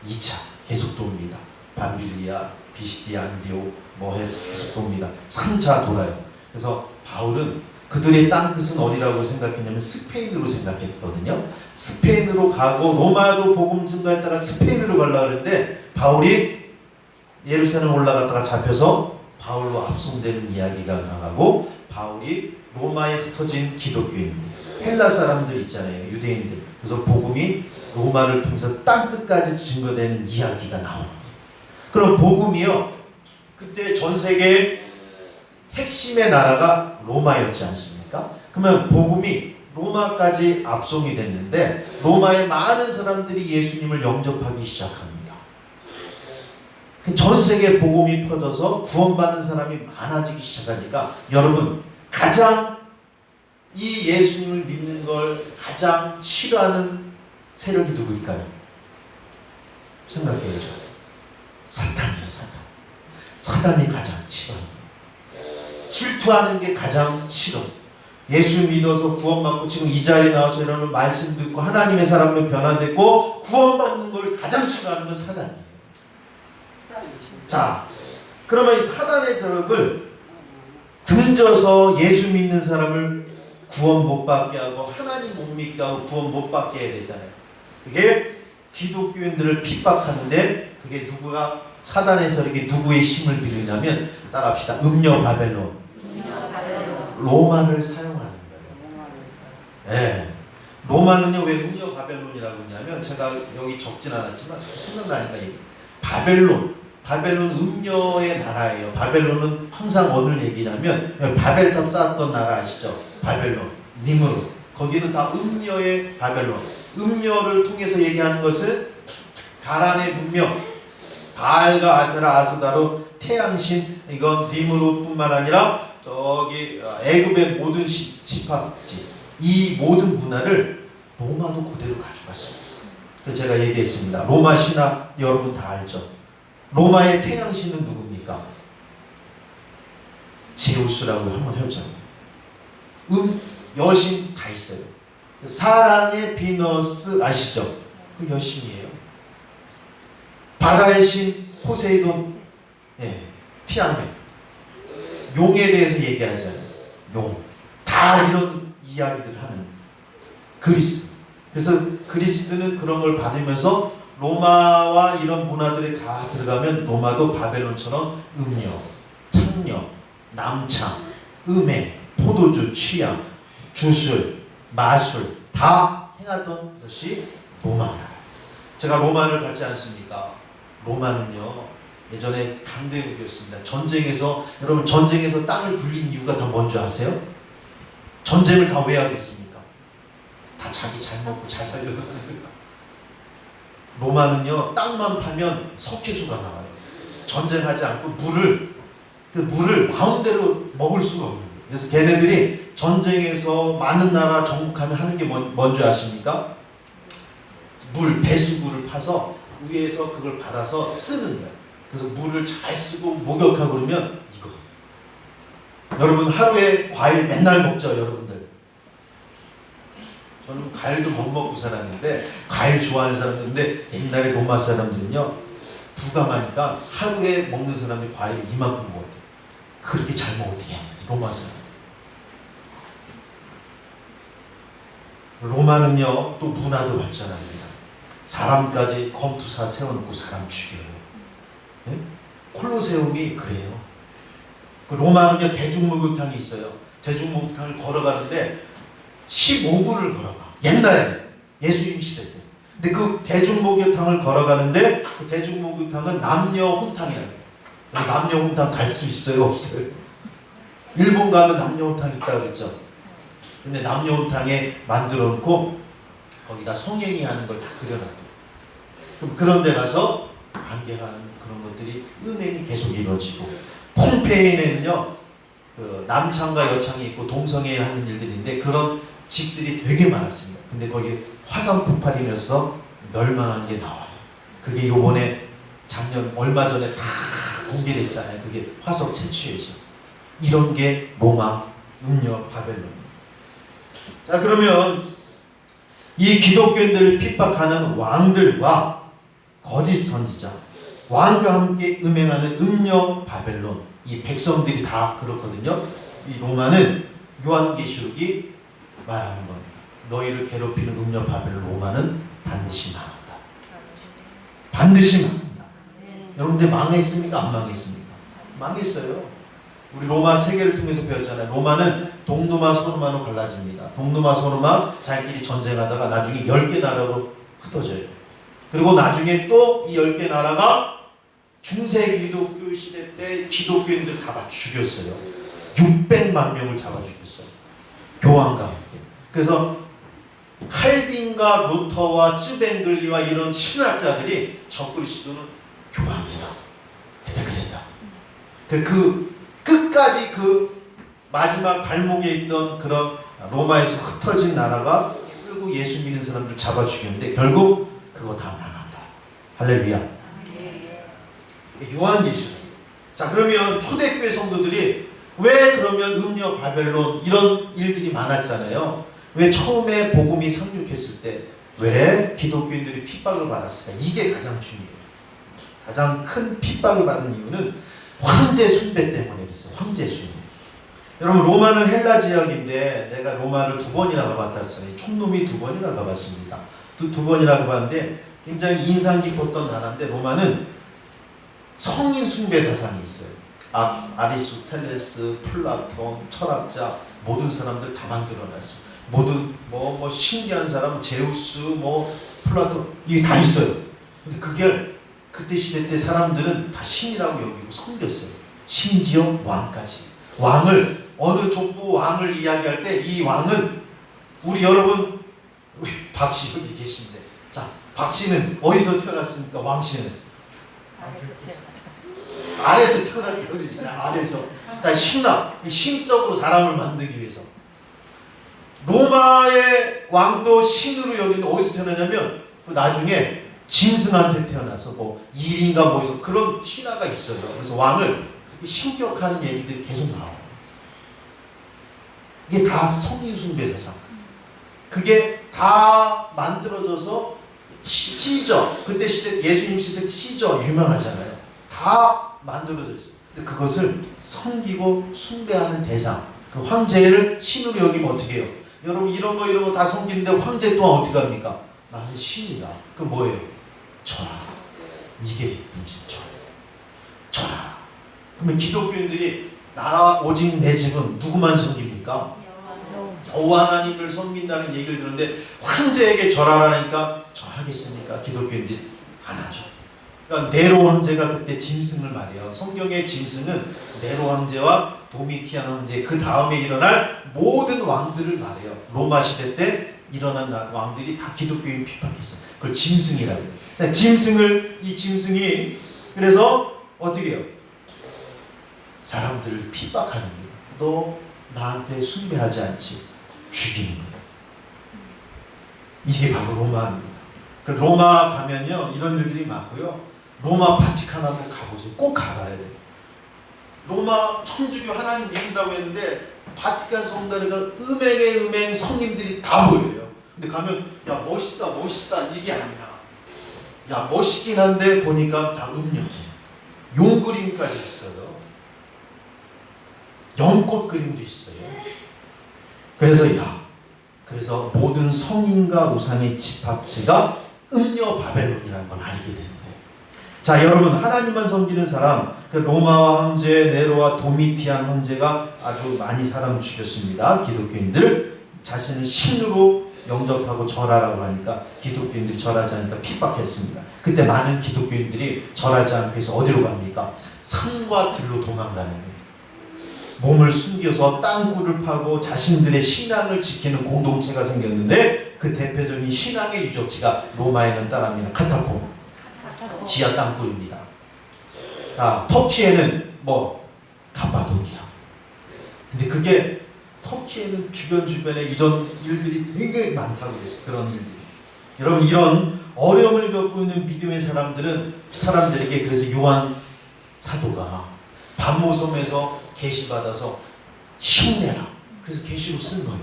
2차 계속 돕니다. 밤빌리아, 비시디아, 안디옥, 뭐해 계속 돕니다. 3차 돌아요. 그래서 바울은 그들의 땅끝은 어디라고 생각했냐면 스페인으로 생각했거든요. 스페인으로 가고 로마도 복음 증가에 따라 스페인으로 가려고 했는데 바울이 예루살렘 올라갔다가 잡혀서 바울로 압송되는 이야기가 나가고, 바울이 로마에 흩어진 기독교인들, 헬라 사람들 있잖아요. 유대인들. 그래서 복음이 로마를 통해서 땅끝까지 증거되는 이야기가 나오는 거예요. 그럼 복음이요, 그때 전 세계 핵심의 나라가 로마였지 않습니까? 그러면 복음이 로마까지 압송이 됐는데 로마의 많은 사람들이 예수님을 영접하기 시작합니다. 전 세계 복음이 퍼져서 구원받는 사람이 많아지기 시작하니까 여러분 가장 이 예수님을 믿는 걸 가장 싫어하는 세력이 누구일까요? 생각해야죠. 사탄이에요, 사탄. 사단이 가장 싫어. 질투하는 게 가장 싫어. 예수 믿어서 구원받고 지금 이 자리에 나와서 이러면 말씀 듣고 하나님의 사람으로 변화됐고 구원받는 걸 가장 싫어하는 건 사단이에요. 자, 그러면 이 사단의 세력을 등져서 예수 믿는 사람을 구원 못 받게 하고 하나님 못 믿게 하고 구원 못 받게 해야 되잖아요. 그게 기독교인들을 핍박하는데 그게 누구가 사단의 세력이 누구의 힘을 빌리냐면 따라합시다. 음녀 바벨론. 로마를 사용하는 거예요. 네. 로마는요 왜 음녀 바벨론이라고 했냐면 제가 여기 적진 않았지만 생각나니까 바벨론 음녀의 나라예요. 바벨론은 항상 어느 얘기냐면 바벨탑 쌓았던 나라 아시죠? 바벨론, 니므르. 거기는 다 음녀의 바벨론. 음녀를 통해서 얘기하는 것은 가란의 문명, 바알과 아세라, 아스다로, 태양신, 이건 니므르뿐만 아니라 저기 애굽의 모든 집합지, 이 모든 문화를 로마도 그대로 가져갔습니다. 그래서 제가 얘기했습니다. 로마 신화 여러분 다 알죠? 로마의 태양신은 누굽니까? 제우스라고 한번 해보자고요. 여신 다 있어요. 사랑의 비너스 아시죠? 그 여신이에요. 바다의 신 포세이돈, 티아멧. 용에 대해서 얘기하잖아요. 용. 다 이런 이야기를 하는 그리스. 그래서 그리스는 그런 걸 받으면서 로마와 이런 문화들이 다 들어가면 로마도 바벨론처럼 음녀, 창녀, 남창, 음행, 포도주, 취향, 주술, 마술 다 행하던 것이 로마다. 제가 로마를 갔지 않습니까? 로마는요 예전에 강대국이었습니다. 전쟁에서 여러분 전쟁에서 땅을 불린 이유가 다 뭔지 아세요? 전쟁을 다 왜 하겠습니까? 다 자기 잘 먹고 잘 살려고 하는 거예요. 로마는요 땅만 파면 석회수가 나와요. 전쟁하지 않고 물을 마음대로 먹을 수가 없는 거예요. 그래서 걔네들이 전쟁에서 많은 나라 정복하면 하는 게 뭔지 아십니까? 배수구를 파서 위에서 그걸 받아서 쓰는 거예요. 그래서 물을 잘 쓰고 목욕하고 그러면 이거. 여러분 하루에 과일 맨날 먹죠 여러분들. 저는 과일도 못 먹고 살았는데 과일 좋아하는 사람들인데 옛날에 로마 사람들은요 부강하니까 하루에 먹는 사람이 과일 이만큼 먹었대요. 그렇게 잘 먹었대요 로마 사람. 로마는요 또 문화도 발전합니다. 사람까지 검투사 세워놓고 사람 죽여요. 네? 콜로세움이 그래요. 그 로마는요 대중목욕탕이 있어요. 대중목욕탕을 걸어가는데 15분을 걸어가. 옛날에 예수님 시대 때. 근데 그 대중목욕탕을 걸어가는데 그 대중목욕탕은 남녀 혼탕이에요. 남녀 혼탕 갈 수 있어요 없어요? 일본 가면 남녀 혼탕 있다고 그랬죠. 근데 남녀 혼탕에 만들어 놓고 거기다 성행위 하는 걸 다 그려놨대요. 그럼 그런 데 가서 관계하는 그런 것들이 은행이 계속 이루어지고 폼페이에는요 그 남창과 여창이 있고 동성애 하는 일들인데 그런 직들이 되게 많았습니다. 근데 거기 화산 폭발이면서 멸망한 게 나와요. 그게 요번에 작년 얼마 전에 다 공개됐잖아요. 그게 화석 채취에서 이런 게 로마, 음녀, 바벨론. 자 그러면 이 기독교인들을 핍박하는 왕들과 거짓 선지자, 왕과 함께 음행하는 음녀 바벨론, 이 백성들이 다 그렇거든요. 이 로마는 요한계시록이 말하는 겁니다. 너희를 괴롭히는 음녀 바벨론 로마는 반드시 망한다. 반드시 망한다. 여러분들 망했습니까? 안 망했습니까? 망했어요. 우리 로마 세계를 통해서 배웠잖아요. 로마는 동로마, 소로마로 갈라집니다. 동로마, 소로마 자기끼리 전쟁하다가 나중에 10개 나라로 흩어져요. 그리고 나중에 또 이 10개 나라가 중세 기독교 시대 때 기독교인들 다 죽였어요. 600만 명을 잡아 죽였어요. 교황과 함께. 그래서 칼빈과 루터와 쯔뱅글리와 이런 신학자들이 적그리스도는 교황이다. 그때 그랬다. 그 끝까지 그 마지막 발목에 있던 그런 로마에서 흩어진 나라가 결국 예수 믿는 사람들 잡아 죽였는데 결국 그거 다 망한다. 할렐루야. 요한계시록. 자, 그러면 초대교회 성도들이 왜 그러면 음녀 바벨론 이런 일들이 많았잖아요. 왜 처음에 복음이 상륙했을 때 왜 기독교인들이 핍박을 받았을까? 이게 가장 중요해요. 가장 큰 핍박을 받은 이유는 황제 숭배 때문에 그랬어요. 황제 숭배. 여러분, 로마는 헬라 지역인데 내가 로마를 2번이나 가봤다 했잖아요. 촌놈이 2번이나 가봤습니다. 두 번이나 가봤는데 굉장히 인상 깊었던 나라인데, 로마는 성인 숭배 사상이 있어요. 아리스토텔레스, 플라톤, 철학자 모든 사람들 다 만들어놨어요. 모든 뭐 신기한 사람, 제우스, 플라톤 이게 다 있어요. 근데 그게 그때 시대 때 사람들은 다 신이라고 여기고 섬겼어요. 심지어 왕까지. 왕을, 어느 족보 왕을 이야기할 때 이 왕은 우리 여러분, 우리 박씨 여기 계신데, 자, 박씨는 어디서 태어났습니까? 왕씨는 아래에서 태어났기 때문이잖아요. 아래에서. 신적으로 사람을 만들기 위해서. 로마의 왕도 신으로 여기는 어디서 태어나냐면 나중에 짐승한테 태어나서 일인가 해서 그런 신화가 있어요. 그래서 왕을 그렇게 신격하는 얘기들이 계속 나와요. 이게 다 성인 숭배 사상. 그게 다 만들어져서 시저, 그때 시대, 예수님 시대 시저 유명하잖아요. 다 만들어져 있어요. 근데 그것을 섬기고 숭배하는 대상, 그 황제를 신으로 여기면 어떻게 해요? 여러분, 이런 거 다 섬기는데 황제 또한 어떻게 합니까? 나는 신이다. 그 뭐예요? 쳐라. 이게 문제죠. 쳐라. 그러면 기독교인들이 나 오직 내 집은 누구만 섬깁니까? 여호와 하나님을 섬긴다는 얘기를 들었는데 황제에게 절하라니까 절하겠습니까? 기독교인들이 안 하죠. 그러니까 네로 황제가 그때 짐승을 말해요. 성경의 짐승은 네로 황제와 도미티안 황제, 그 다음에 일어날 모든 왕들을 말해요. 로마 시대 때 일어난 왕들이 다 기독교인 핍박했어요. 그걸 짐승이라고 해요. 이 짐승이 그래서 어떻게 해요? 사람들을 핍박하는 거예요. 너 나한테 숭배하지 않지? 죽이는 거예요. 이게 바로 로마입니다. 그 로마 가면요 이런 일들이 많고요. 로마 바티칸 한번 가보세요. 꼭 가봐야 돼요. 로마 천주교 하나님 믿는다고 했는데 바티칸 성당에가 음행의 음행 성인들이 다 보여요. 근데 가면 야 멋있다 이게 아니야. 야 멋있긴 한데 보니까 다 음녀예요. 용 그림까지 있어요. 연꽃 그림도 있어요. 그래서 모든 성인과 우상의 집합지가 음녀 바벨론이라는 걸 알게 되는 거예요. 자, 여러분, 하나님만 섬기는 사람, 그 로마와 황제, 네로와 도미티안 황제가 아주 많이 사람 죽였습니다. 기독교인들 자신을 신으로 영접하고 절하라고 하니까 기독교인들이 절하지 않으니까 핍박했습니다. 그때 많은 기독교인들이 절하지 않고 해서 어디로 갑니까? 산과 들로 도망가는 거예요. 몸을 숨겨서 땅굴을 파고 자신들의 신앙을 지키는 공동체가 생겼는데 그 대표적인 신앙의 유적지가 로마에는 따라합니다. 카타콤, 지하 땅굴입니다. 터키에는 가파도키아. 근데 그게 터키에는 주변에 이런 일들이 굉장히 많다고 그랬어요. 그런 일들이. 여러분, 이런 어려움을 겪고 있는 믿음의 사람들에게 그래서 요한 사도가 반모섬에서 계시받아서 힘내라. 그래서 계시로 쓴 거예요.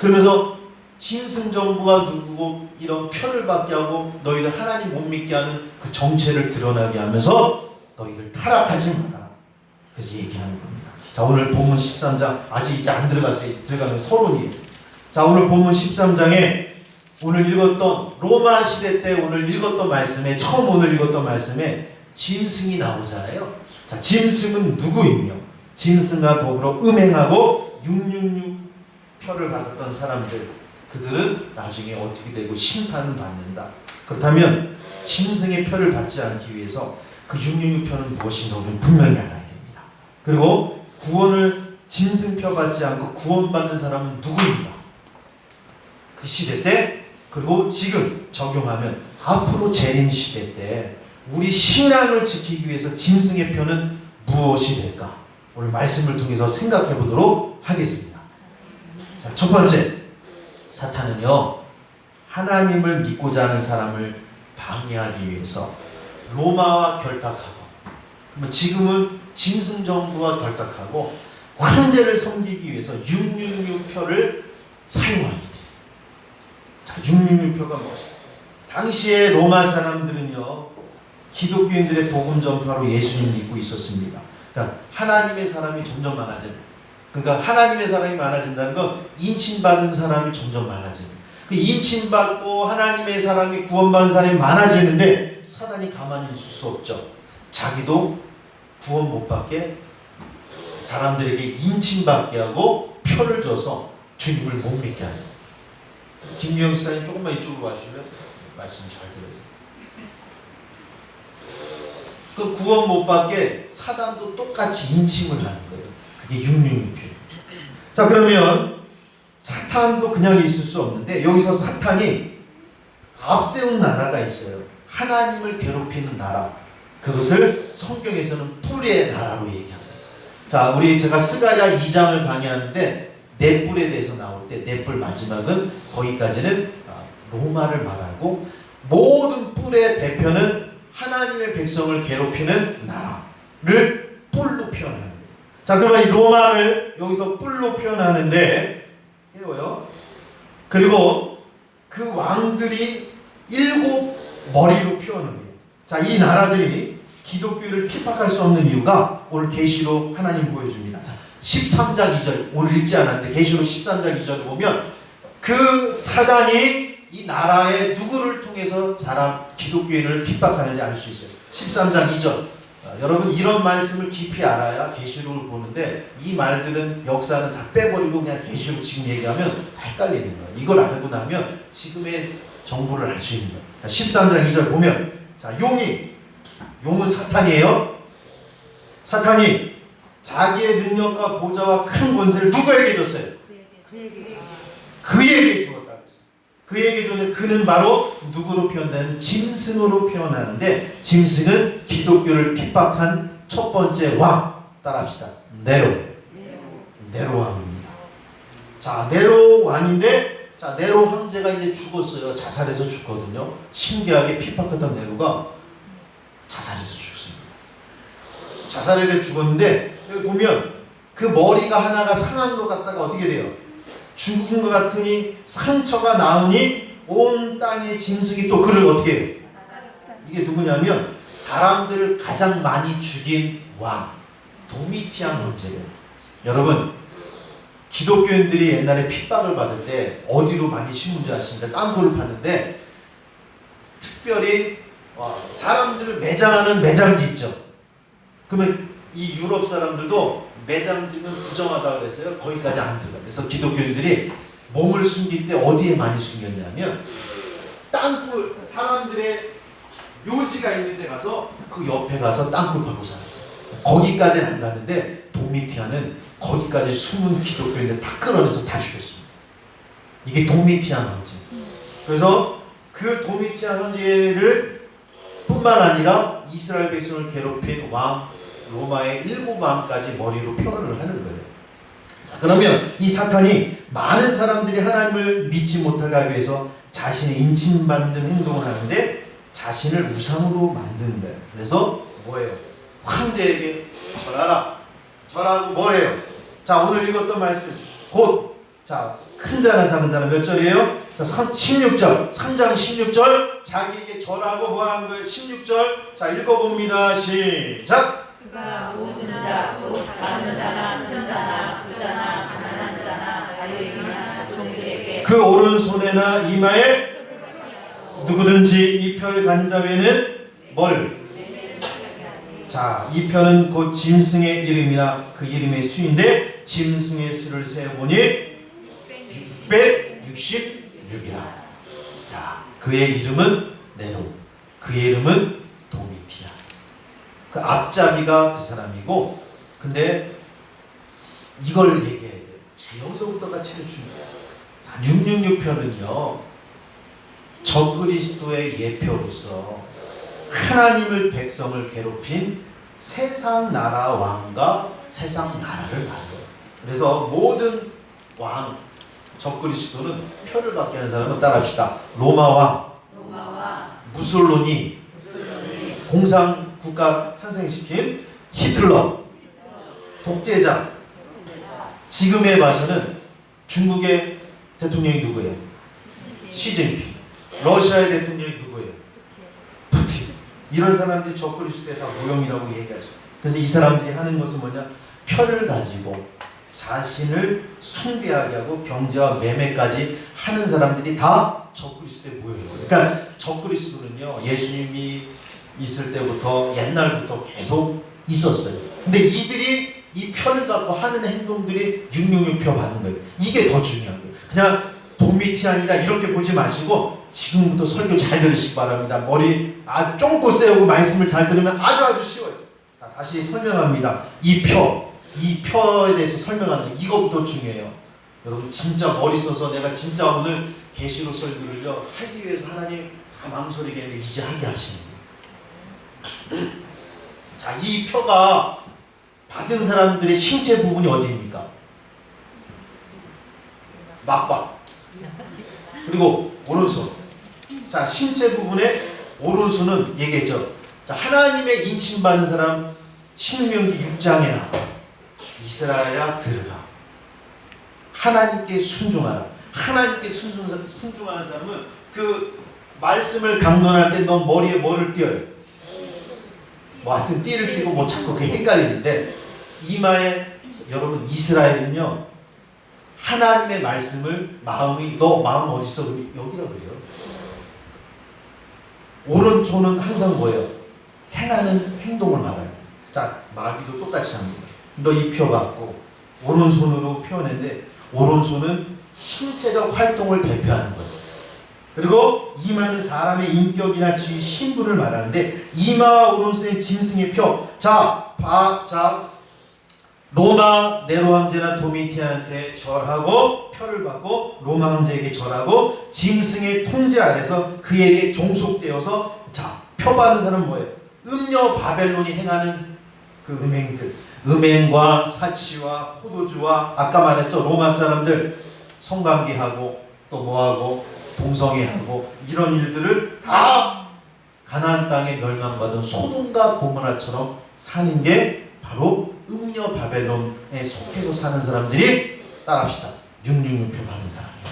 그러면서 짐승 정부가 누구고 이런 표를 받게 하고 너희들 하나님 못 믿게 하는 그 정체를 드러나게 하면서 너희들 타락하지 말아라. 그래서 얘기하는 겁니다. 자, 오늘 본문 13장 아직 이제 안 들어갔어요. 이제 들어가면 서론이에요. 자, 오늘 본문 13장에 오늘 읽었던 로마 시대 때 오늘 읽었던 말씀에 오늘 읽었던 말씀에 짐승이 나오잖아요. 자, 짐승은 누구이며 짐승과 더불어 음행하고 666 표를 받았던 사람들, 그들은 나중에 어떻게 되고 심판을 받는다. 그렇다면 짐승의 표를 받지 않기 위해서 그 666 표는 무엇인가 우리는 분명히 알아야 됩니다. 그리고 구원을 짐승표 받지 않고 구원받는 사람은 누구인가? 그 시대 때, 그리고 지금 적용하면 앞으로 재림 시대 때 우리 신앙을 지키기 위해서 짐승의 표는 무엇이 될까? 오늘 말씀을 통해서 생각해 보도록 하겠습니다. 자, 첫 번째, 사탄은요 하나님을 믿고자 하는 사람을 방해하기 위해서 로마와 결탁하고 그러면 지금은 짐승 정부와 결탁하고 황제를 섬기기 위해서 666표를 사용하게 돼요. 자, 666표가 무엇이에요? 당시에 로마 사람들은요, 기독교인들의 복음 전파로 예수님 믿고 있었습니다. 그러니까 하나님의 사람이 점점 많아져요. 그러니까 하나님의 사람이 많아진다는 건 인침받은 사람이 점점 많아집니다. 그 인침받고 하나님의 사람이 구원받은 사람이 많아지는데 사단이 가만히 있을 수 없죠. 자기도 구원 못 받게 사람들에게 인침받게 하고 표를 줘서 주님을 못 믿게 하는. 김유영 지사님 조금만 이쪽으로 와주시면 말씀 잘 들어요. 그 구원 못 받게 사단도 똑같이 인침을 하는 거예요. 그게 666표. 자, 그러면 사탄도 그냥 있을 수 없는데 여기서 사탄이 앞세운 나라가 있어요. 하나님을 괴롭히는 나라. 그것을 성경에서는 뿔의 나라로 얘기합니다. 자, 제가 스가랴 2장을 강의하는데 넷뿔에 대해서 나올 때 넷뿔 마지막은 거기까지는 로마를 말하고 모든 뿔의 대표는 하나님의 백성을 괴롭히는 나라를 뿔로 표현합니다. 자, 그러면 이 로마를 여기서 뿔로 표현하는데 해요. 그리고 그 왕들이 7머리로 표현을 해요. 자, 이 나라들이 기독교를 핍박할 수 없는 이유가 오늘 계시로 하나님 보여줍니다. 자, 13장 2절 오늘 읽지 않았는데 계시로 13장 2절을 보면 그 사단이 이 나라의 누구를 통해서 기독교인을 핍박하는지 알 수 있어요. 13장 2절. 여러분 이런 말씀을 깊이 알아야 계시록을 보는데 이 말들은 역사는 다 빼버리고 그냥 계시록 지금 얘기하면 다 헷갈리는 거예요. 이걸 알고 나면 지금의 정보를 알 수 있는 거예요. 13장 2절 보면 자, 용은 사탄이에요. 사탄이 자기의 능력과 보좌와 큰 권세를 누구에게 줬어요? 그에게 주었다 그랬어요. 그에게 주는 그는 바로 누구로 표현되는 짐승으로 표현하는데 짐승은 기독교를 핍박한 첫 번째 왕. 따라합시다. 네로 왕입니다. 자, 네로 왕인데 자, 네로 황제가 이제 죽었어요. 자살해서 죽거든요. 신기하게 핍박하던 네로가 자살해서 죽습니다. 자살해서 죽었는데 여기 보면 그 머리가 하나가 상한 것 같다가 어떻게 돼요? 죽은 것 같으니 상처가 나오니 온 땅의 짐승이 또 그를 어떻게 해요? 이게 누구냐면 사람들을 가장 많이 죽인 왕 도미티안 황제예요. 여러분 기독교인들이 옛날에 핍박을 받을 때 어디로 많이 신문지 아십니까? 깡소를 파는데 특별히 사람들을 매장하는 매장지 있죠. 그러면 이 유럽 사람들도 매장지는 부정하다고 그래서요. 거기까지 안 들어가요. 그래서 기독교인들이 몸을 숨길 때 어디에 많이 숨겼냐면 땅굴, 사람들의 묘지가 있는 데 가서 그 옆에 가서 땅굴 파고 살았어요. 거기까지는 안 갔는데 도미티안은 거기까지 숨은 기독교인들 다 끌어내서 다 죽였습니다. 이게 도미티안 황제. 그래서 그 도미티안 황제를 뿐만 아니라 이스라엘 백성을 괴롭힌 왕 로마의 7왕까지 머리로 표현을 하는 거예요. 자, 그러면 이 사탄이 많은 사람들이 하나님을 믿지 못하게 하기 위해서 자신의 인침받는 행동을 하는데 자신을 우상으로 만드는 거예요. 그래서 뭐예요? 황제에게 절하라. 절하고 뭐예요? 자, 오늘 읽었던 말씀 곧 자, 큰 자나 작은 자나 몇 절이에요? 자, 16절 3장 16절 자기에게 절하고 뭐 하는 거예요? 16절 자, 읽어봅니다. 시작. 그가 모든 자, 곧 작은 자나 큰 자나 부자나 가난한 자나 자유인이나 종들에게 그 오른손에나 이마에 누구든지 이 표를 가진 자 외에는 뭘? 자, 이 표는 곧 짐승의 이름이나 그 이름의 수인데 짐승의 수를 세어보니 666이라. 자, 그의 이름은 네로, 그의 이름은 도미티아. 그 앞잡이가 그 사람이고, 근데 이걸 얘기해야 돼요. 자, 여기서부터가 제일 중요해요. 자, 666표는요 적그리스도의 예표로서 하나님을 백성을 괴롭힌 세상 나라 왕과 세상 나라를 말해요. 그래서 모든 왕 적그리스도는 표를 받게 하는 사람은 따라합시다. 로마 왕, 무솔로니, 공산국 국가 탄생시킨 히틀러, 독재자. 지금에 봐서는 중국의 대통령이 누구예요? 시진핑. 러시아의 대통령이 누구예요? 푸틴. 이런 사람들이 적그리스도에 다 모형이라고 얘기할 수 있어요. 그래서 이 사람들이 하는 것은 뭐냐? 표를 가지고 자신을 숭배하게 하고 경제와 매매까지 하는 사람들이 다 적그리스도의 모형이에요. 그러니까 적그리스도는요, 예수님이 있을 때부터 옛날부터 계속 있었어요. 근데 이들이 이 표를 갖고 하는 행동들이 666표 받는 거예요. 이게 더 중요한 거예요. 그냥 도미티안이다 이렇게 보지 마시고 지금부터 설교 잘 들으시기 바랍니다. 머리 쫑긋 세우고 말씀을 잘 들으면 아주 쉬워요. 다시 설명합니다. 이 표에 대해서 설명하는 거 이거부터 중요해요. 여러분 진짜 머리 써서 내가 진짜 오늘 계시록 설교를요 하기 위해서 하나님 다 망설이게 했는데 이제 하게 하시는 거예요. 자, 이 표가 받은 사람들의 신체 부분이 어디입니까? 막박. 그리고 오른손. 자, 신체 부분의 오른손은 얘기했죠. 자, 하나님의 인침받는 사람 신명기 6장에 나와. 이스라엘아 들으라. 하나님께 순종하라. 하나님께 순종하는 사람은 그 말씀을 강론할 때 너 머리에 뭐를 띄어요? 뭐 하여튼 띠를 띄고 뭐 자꾸 그게 헷갈리는데 이마에 여러분 이스라엘은요 하나님의 말씀을 마음이 너 마음 어디 있어? 여기라고 그래요. 오른손은 항상 뭐예요? 행하는 행동을 말해요. 자, 마귀도 똑같이 합니다. 너 이 표 갖고 오른손으로 표현했는데 오른손은 신체적 활동을 대표하는 거예요. 그리고 이마는 사람의 인격이나 지위, 신분을 말하는데 이마와 오른손의 짐승의 표. 자, 로마 네로 황제나 도미티안한테 절하고 표를 받고 로마 황제에게 절하고 짐승의 통제 아래서 그에게 종속되어서 자, 표 받은 사람은 뭐예요? 음녀 바벨론이 행하는 그 음행들, 음행과 사치와 포도주와 아까 말했죠 로마 사람들 성관계하고 또 뭐하고 동성애하고 이런 일들을 다 가나안 땅에 멸망받은 소돔과 고모라처럼 사는 게 바로 음녀 바벨론에 속해서 사는 사람들이 따라합시다. 666표 받은 사람이에요.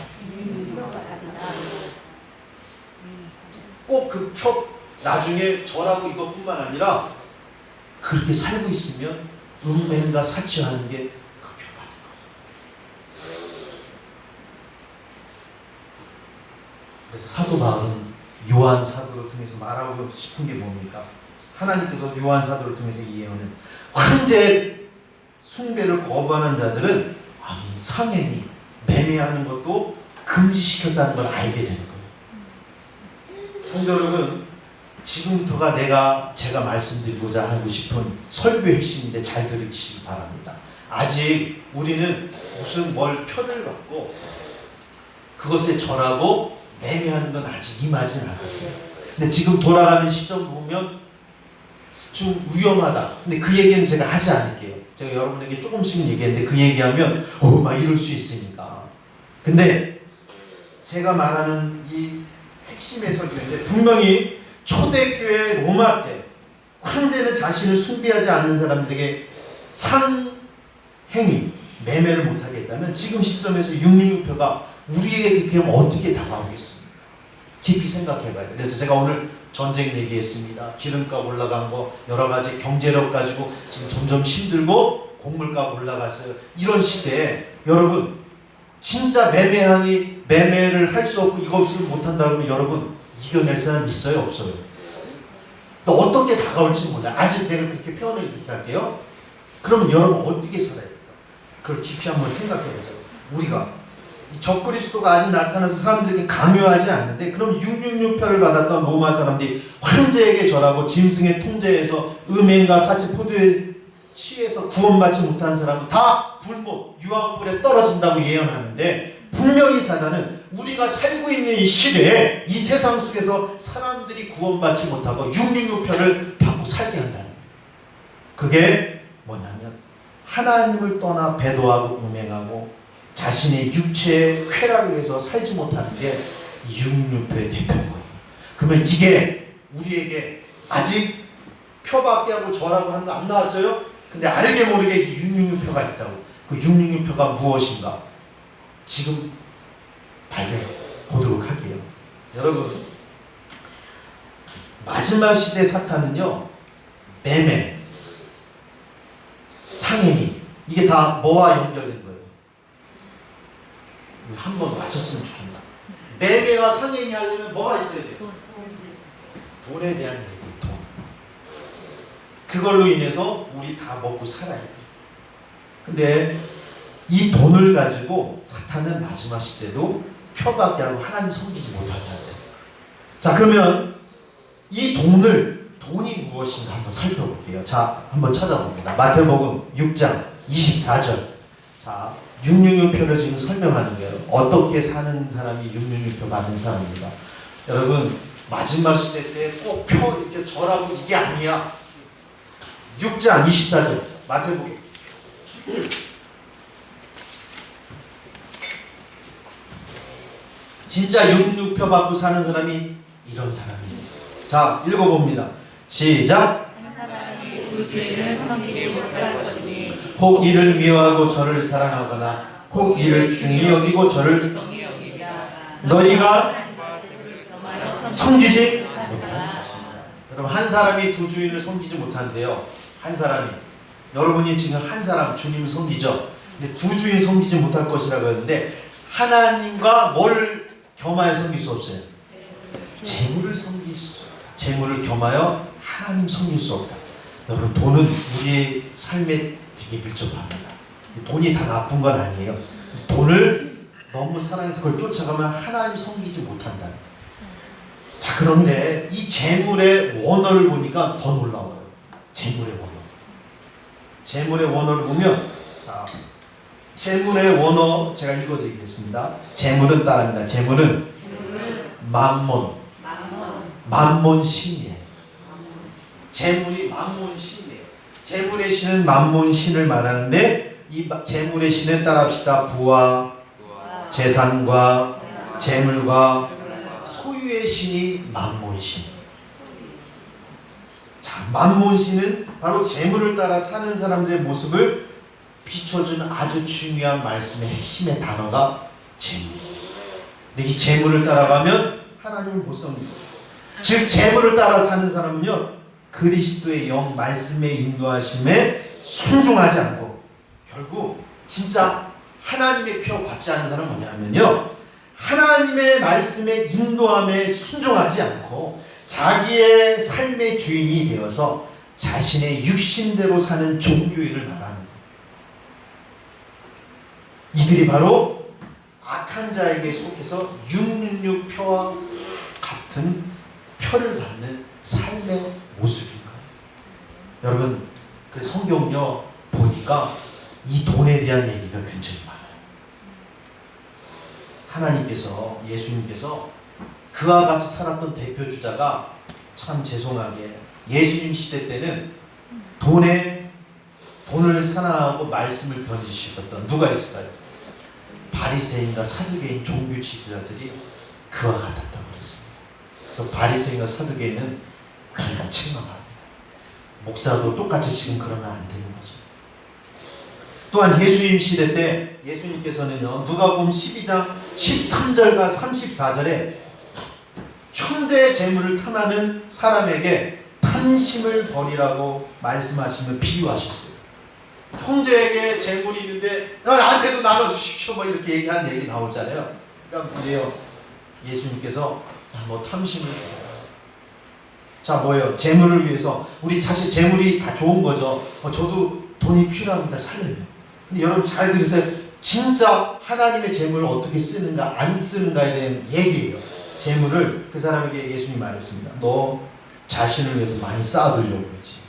꼭 그 표 나중에 절하고 이것뿐만 아니라 그렇게 살고 있으면 음행과 사치하는 게 그 표 받은 거예요. 그래서 사도 바울은 요한 사도를 통해서 말하고 싶은 게 뭡니까? 하나님께서 요한 사도를 통해서 이해하는 황제의 숭배를 거부하는 자들은 아니 상행이 매매하는 것도 금지시켰다는 걸 알게 되는 거예요. 성도 여러분, 지금부터가 제가 말씀드리고자 하고 싶은 설교의 핵심인데 잘 들으시기 바랍니다. 아직 우리는 무슨 뭘 표를 받고 그것에 절하고 매매하는 건 아직 임하지는 않았어요. 근데 지금 돌아가는 시점 보면 좀 위험하다. 근데 그 얘기는 제가 하지 않을게요. 제가 여러분에게 조금씩 얘기했는데 그 얘기하면 막 이럴 수 있으니까. 근데 제가 말하는 이 핵심의 설교인데 분명히 초대교회 로마 때 황제는 자신을 숭배하지 않는 사람들에게 상행위, 매매를 못하게 했다면 지금 시점에서 666표가 우리에게 그렇게 하면 어떻게 다가오겠습니까? 깊이 생각해봐야 돼요. 그래서 제가 오늘 전쟁 얘기했습니다. 기름값 올라간 거 여러 가지 경제력 가지고 지금 점점 힘들고 곡물값 올라갔어요. 이런 시대에 여러분 진짜 매매를 할 수 없고 이거 없으면 못한다 그러면 여러분 이겨낼 사람 있어요? 없어요? 또 어떻게 다가올지 몰라요. 아직 내가 그렇게 표현을 이렇게 할게요. 그러면 여러분 어떻게 살아야 될까? 그걸 깊이 한번 생각해보자. 우리가 이 적그리스도가 아직 나타나서 사람들에게 강요하지 않는데 그럼 666표를 받았던 로마 사람들이 황제에게 절하고 짐승의 통제에서 음행과 사치 포도에 취해서 구원받지 못한 사람은 다 불못 유황불에 떨어진다고 예언하는데 분명히 사단은 우리가 살고 있는 이 시대에 이 세상 속에서 사람들이 구원받지 못하고 666표를 받고 살게 한다는 거예요. 그게 뭐냐면 하나님을 떠나 배도하고 음행하고 자신의 육체의 쾌락을 위해서 살지 못하는 게 666표의 대표인 거예요. 그러면 이게 우리에게 아직 표밖에 하고 저라고 하는 거 안 나왔어요? 근데 알게 모르게 이 666표가 있다고. 그 666표가 무엇인가? 지금 발견해 보도록 할게요. 여러분, 마지막 시대 사탄은요, 매매, 상행위, 이게 다 뭐와 연결된 거예요? 한번 맞췄으면 좋겠다. 매매와 상행위 하려면 뭐가 있어야 돼요? 돈에 대한 얘기, 돈. 그걸로 인해서 우리 다 먹고 살아야 돼. 근데 이 돈을 가지고 사탄은 마지막 시대도 표밖에 하고 하나님 섬기지 못하게 한다. 자, 그러면 이 돈이 무엇인가 한번 살펴볼게요. 자, 한번 찾아봅니다. 마태복음 6장 24절. 자, 666표를 지금 설명하는 거예요. 어떻게 사는 사람이 666표 받는 사람입니다. 여러분, 마지막 시대 때 꼭 표 이렇게 절하고 이게 아니야. 6장 24절. 마태복음. 진짜 666표 받고 사는 사람이 이런 사람입니다. 자, 읽어봅니다. 시작. 한 사람이 두 주인을 섬기지 못할 것이니 혹 이를 미워하고 저를 사랑하거나 혹 이를 중히 여기고 저를 정이 여기랴. 너희가 겸하여 섬기지 못하리라. 못하는 것입니다. 여러분, 한 사람이 두 주인을 섬기지 못한대요. 한 사람이. 여러분이 지금 한 사람 주님을 섬기죠. 근데 두 주인 섬기지 못할 것이라고 했는데 하나님과 뭘 겸하여 섬길 수 없어요? 재물을 섬길 수 없다. 재물을 겸하여 하나님 섬길 수 없다. 여러분, 돈은 우리의 삶에 되게 밀접합니다. 돈이 다 나쁜 건 아니에요. 돈을 너무 사랑해서 그걸 쫓아가면 하나님 섬기지 못한다. 자, 그런데 이 재물의 원어를 보니까 더 놀라워요. 재물의 원어. 재물의 원어를 보면, 자, 재물의 원어 제가 읽어드리겠습니다. 재물은 따라합니다. 재물은 만몬. 만몬 신이에요. 재물이 만몬 신이에요. 재물의 신은 만몬 신을 말하는데 이 재물의 신은 따라합시다. 부와 재산과 재물과 소유의 신이 만몬 신. 자, 만몬 신은 바로 재물을 따라 사는 사람들의 모습을 비춰주는 아주 중요한 말씀의 핵심의 단어가 재물. 근데 이 재물을 따라가면 하나님을 못 섬깁니다. 즉 재물을 따라 사는 사람은요, 그리스도의 영 말씀의 인도하심에 순종하지 않고 결국 진짜 하나님의 표 받지 않는 사람은 뭐냐면요, 하나님의 말씀의 인도함에 순종하지 않고 자기의 삶의 주인이 되어서 자신의 육신대로 사는 종교인을 말하는 거예요. 이들이 바로 악한 자에게 속해서 666표와 같은 표를 받는 삶의 모습인 거예요. 여러분, 그 성경요 보니까 이 돈에 대한 얘기가 굉장히 많아요. 하나님께서, 예수님께서 그와 같이 살았던 대표주자가 참 죄송하게 예수님 시대 때는 돈을 사랑하고 말씀을 던지시던 누가 있을까요? 바리새인과 사두개인 종교 지도자들이 그와 같았다고 그랬습니다. 그래서 바리새인과 사두개인은 그러니까 책망합니다. 목사도 똑같이 지금 그러면 안 되는 거죠. 또한 예수님 시대 때 예수님께서는요, 누가복음 12장 13절과 34절에 형제의 재물을 탐하는 사람에게 탐심을 버리라고 말씀하시며 비유하셨어요. 형제에게 재물이 있는데 나한테도 나눠주십시오 뭐 이렇게 얘기한 얘기 나오잖아요. 그러니까 뭐예요? 예수님께서 뭐 탐심을 버려라. 자, 뭐예요? 재물을 위해서 우리 사실 재물이 다 좋은 거죠. 저도 돈이 필요합니다. 살려면. 근데 여러분 잘 들으세요. 진짜 하나님의 재물을 어떻게 쓰는가 안 쓰는가에 대한 얘기예요. 재물을 그 사람에게 예수님이 말했습니다. 너 자신을 위해서 많이 쌓아두려고 그러지.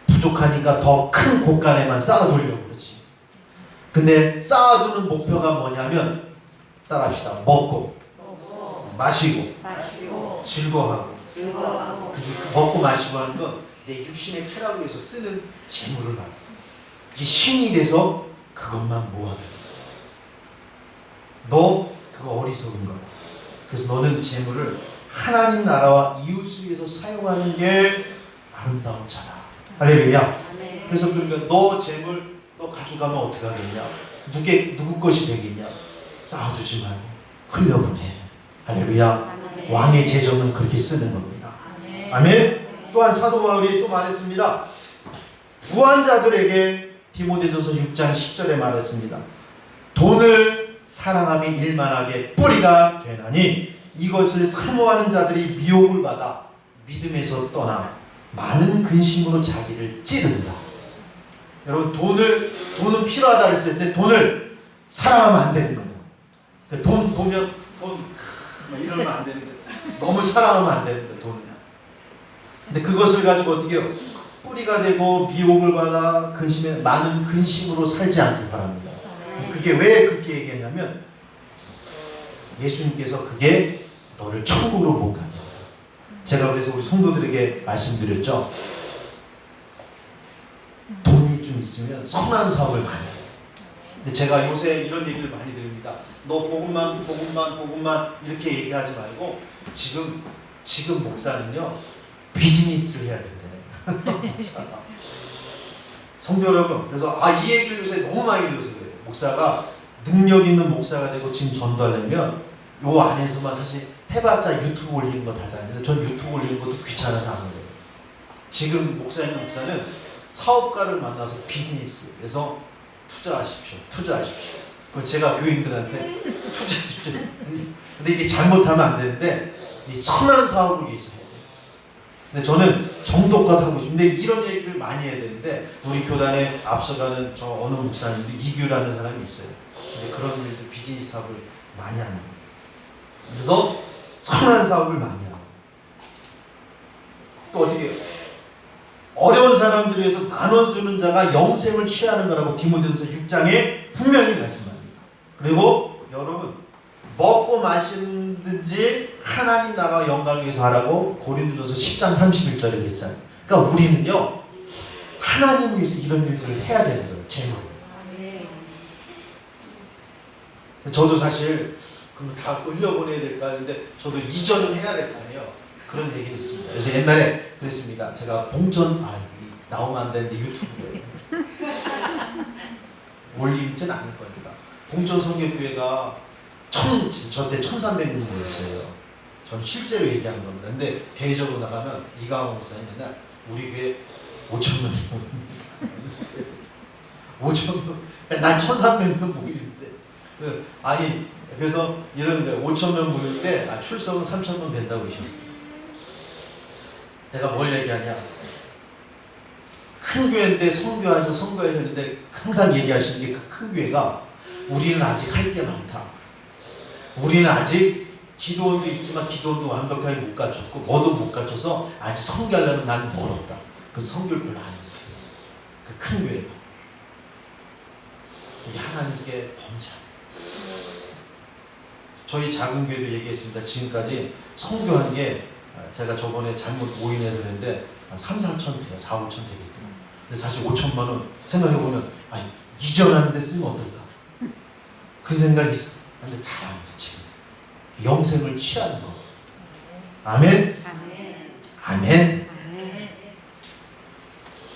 부족하니까 더 큰 곳간에만 쌓아두려고 그러지. 근데 쌓아두는 목표가 뭐냐면 따라합시다. 먹고 마시고 즐거워하고. 그 먹고 마시고 하는 건 내 육신의 쾌락을 위해서 쓰는 재물을 말해요. 이게 신이 돼서 그것만 모아둬. 너 그거 어리석은 거야. 그래서 너는 재물을 하나님 나라와 이웃을 위해서 사용하는 게 아름다운 자다. 할렐루야. 그래서 그러니까 너 재물 너 가져가면 어떻게 하겠냐? 누구 것이 되겠냐? 쌓아두지 말고 흘려보내. 할렐루야. 왕의 재정은 그렇게 쓰는 겁니다. 아멘. 또한 사도 바울이 또 말했습니다. 부한 자들에게 디모데전서 6장 10절에 말했습니다. 돈을 사랑함이 일만하게 뿌리가 되나니 이것을 사모하는 자들이 미혹을 받아 믿음에서 떠나 많은 근심으로 자기를 찌른다. 여러분 돈은 필요하다 그랬을 때 돈을 사랑하면 안 되는 거예요. 돈 보면 이러면 안 되는 거예요. 너무 사랑하면 안 되는 거예요. 돈을. 근데 그것을 가지고 어떻게 해요? 뿌리가 되고 미혹을 받아 많은 근심으로 살지 않길 바랍니다. 그게 왜 그렇게 얘기했냐면 예수님께서 그게 너를 천국으로 못 간다. 제가 그래서 우리 성도들에게 말씀드렸죠. 돈이 좀 있으면 선한 사업을 많이 해요. 근데 제가 요새 이런 얘기를 많이 드립니다. 너 복음만 이렇게 얘기하지 말고 지금 목사는요 비즈니스를 해야 된대. 목사가. 성도 여러분, 그래서 이 얘기를 요새 너무 많이 들어서 그래요. 목사가 능력 있는 목사가 되고 지금 전도하려면 요 안에서만 사실 해봤자 유튜브 올리는 거 다잖아요. 근데 전 유튜브 올리는 것도 귀찮아서 하는 거예요. 지금 목사는 사업가를 만나서 비즈니스, 그래서 투자하십시오. 그럼 제가 교인들한테 투자하십시오. 근데 이게 잘못하면 안 되는데 이 선한 사업을 위해서 해야 돼요. 근데 저는 정도껏 하고 싶은데 이런 얘기를 많이 해야 되는데 우리 교단에 앞서가는 저 어느 목사님도 이규라는 사람이 있어요. 근데 그런 일들 비즈니스 사업을 많이 합니다. 그래서 선한 사업을 많이 하고 또 어떻게 해요? 어려운 사람들을 위해서 나눠주는 자가 영생을 취하는 거라고 디모데전서 6장에 분명히 말씀합니다. 그리고 여러분 먹고 마시든지 하나님 나라와 영광을 위해서 하라고 고린도전서 10장 31절에 그랬잖아요. 그러니까 우리는요 하나님을 위해서 이런 일들을 해야 되는 거예요. 제물. 저도 사실 그럼 다 흘려보내야 될까 하는데 저도 이전은 해야 될 거 아니에요. 그런 얘기는 있습니다. 그래서 옛날에 그랬습니다. 제가 봉전 나오면 안 되는데 유튜브에 올리지는 않을 겁니다. 봉전 성교교회가 저때 1,300명 모였어요. 전 실제로 얘기한 겁니다. 근데 대회적으로 나가면 이강호 목사님 맨날 우리 교회 5,000명 모입니다. 5,000명, 난 1,300명 모이는데 그래서 이러는데 5,000명 모일 때 출석은 3,000명 된다고 그러셨어요. 제가 뭘 얘기하냐? 큰 교회인데 선교하셨는데 항상 얘기하시는 게 그 큰 교회가 우리는 아직 할 게 많다. 우리는 아직 기도원도 있지만 기도원도 완벽하게 못 갖췄고 뭐도 못 갖춰서 아직 선교하려면 난 멀었다. 그래서 선교를 별로 안 했어요. 그 큰 교회가. 이게 하나님께 범죄. 저희 작은 교회도 얘기했습니다. 지금까지 선교한 게 제가 저번에 잘못 오인해서 그랬는데 3,4천 돼요. 4,5천 되겠더라고요. 근데 사실 5천만 원 생각해보면 이전하는 데 쓰면 어떨까? 그 생각이 있어. 근데 잘합니다. 지금 영생을 취하는 거. 아멘? 아멘?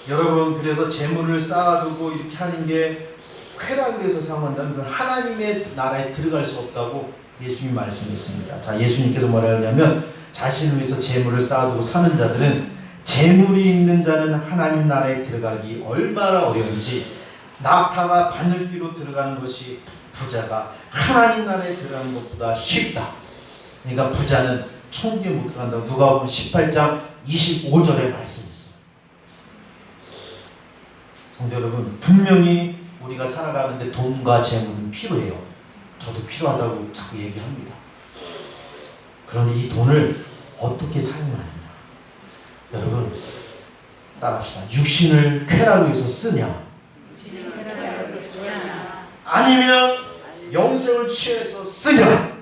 여러분 그래서 재물을 쌓아두고 이렇게 하는 게 쾌락을 위해서 사용한다는 건 하나님의 나라에 들어갈 수 없다고 예수님 말씀했습니다. 자, 예수님께서 뭐라 하냐면 자신을 위해서 재물을 쌓아두고 사는 자들은 재물이 있는 자는 하나님 나라에 들어가기 얼마나 어려운지 낙타가 바늘귀로 들어가는 것이 부자가 하나님 나라에 들어가는 것보다 쉽다. 그러니까 부자는 천국에 못 들어간다고 누가복음 18장 25절에 말씀했어요. 성도 여러분, 분명히 우리가 살아가는데 돈과 재물은 필요해요. 저도 필요하다고 자꾸 얘기합니다. 그런데 이 돈을 어떻게 사용하느냐? 여러분 따라합시다. 육신을 쾌락을 위해서 쓰냐? 아니면 영생을 취해서 쓰냐?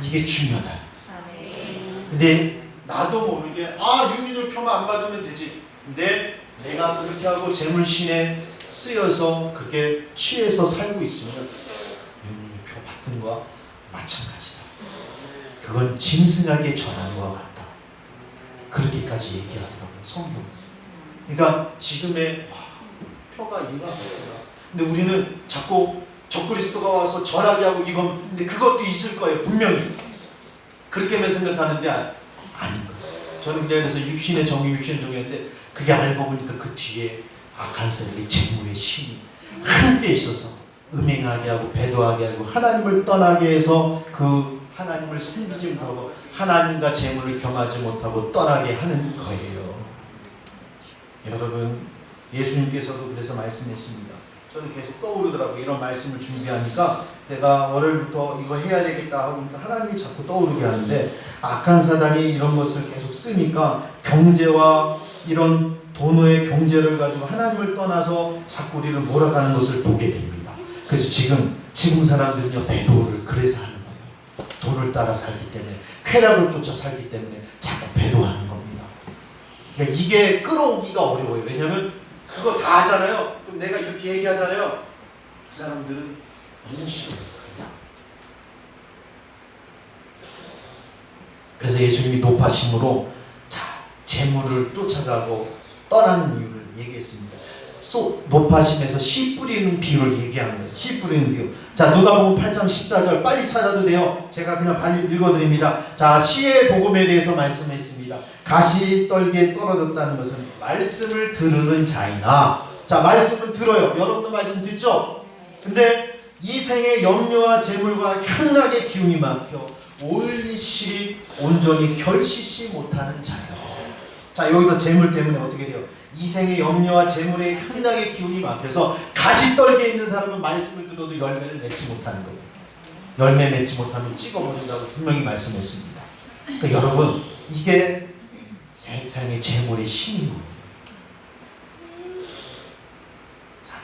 이게 중요하다. 근데 나도 모르게 유민을표만 안 받으면 되지. 근데 내가 그렇게 하고 재물신에 쓰여서 그게 취해서 살고 있으면 유민표 받는 거와 마찬가지다. 그건 짐승에게 전한 것과 같다. 그렇게까지 얘기하더라고요, 성경. 그러니까 지금의 표가 이가 근데 우리는 자꾸 적그리스도가 와서 절하게 하고 이건 근데 그것도 있을 거예요, 분명히. 그렇게만 생각하는데 아닌 거예요. 저는 그래서 육신의 정의 했는데 그게 알고 보니까 그 뒤에 악한 사람이 재물의 신이 한데 있어서 음행하게 하고 배도하게 하고 하나님을 떠나게 해서 그 하나님을 섬기지 못하고 하나님과 재물을 겸하지 못하고 떠나게 하는 거예요. 여러분, 예수님께서도 그래서 말씀했습니다. 저는 계속 떠오르더라고요. 이런 말씀을 준비하니까 내가 월요일부터 이거 해야 되겠다 하고 하나님이 자꾸 떠오르게 하는데, 악한 사단이 이런 것을 계속 쓰니까 경제와 이런 돈의 경제를 가지고 하나님을 떠나서 자꾸 우리를 몰아가는 것을 보게 됩니다. 그래서 지금 사람들은요, 배도를 그래서 하는 거예요. 돈을 따라 살기 때문에, 쾌락을 쫓아 살기 때문에 자꾸 배도하는 겁니다. 그러니까 이게 끌어오기가 어려워요. 왜냐하면 그거 다 하잖아요. 좀 내가 이렇게 얘기하잖아요. 그 사람들은 너무 싫어요. 그래서 예수님이 높아심으로 재물을 쫓아가고 떠나는 이유를 얘기했습니다. 높아심에서 씨 뿌리는 비유를 얘기하는 거예요. 씨 뿌리는 비유. 자, 누가복음 8장 14절 빨리 찾아도 돼요. 제가 그냥 빨리 읽어드립니다. 자, 씨의 복음에 대해서 말씀했습니다. 가시 떨기에 떨어졌다는 것은 말씀을 들으는 자이나, 자, 말씀을 들어요. 여러분도 말씀 듣죠? 근데 이 생의 염려와 재물과 향락의 기운이 막혀 올리시 온전히 결시시 못하는 자요. 자, 여기서 재물 때문에 어떻게 돼요? 이 생의 염려와 재물의 향락의 기운이 막혀서 가시떨기에 있는 사람은 말씀을 들어도 열매를 맺지 못하는 거예요. 열매 맺지 못하면 찍어버린다고 분명히 말씀했습니다. 그러니까 여러분, 이게 세상의 재물의 신이에요.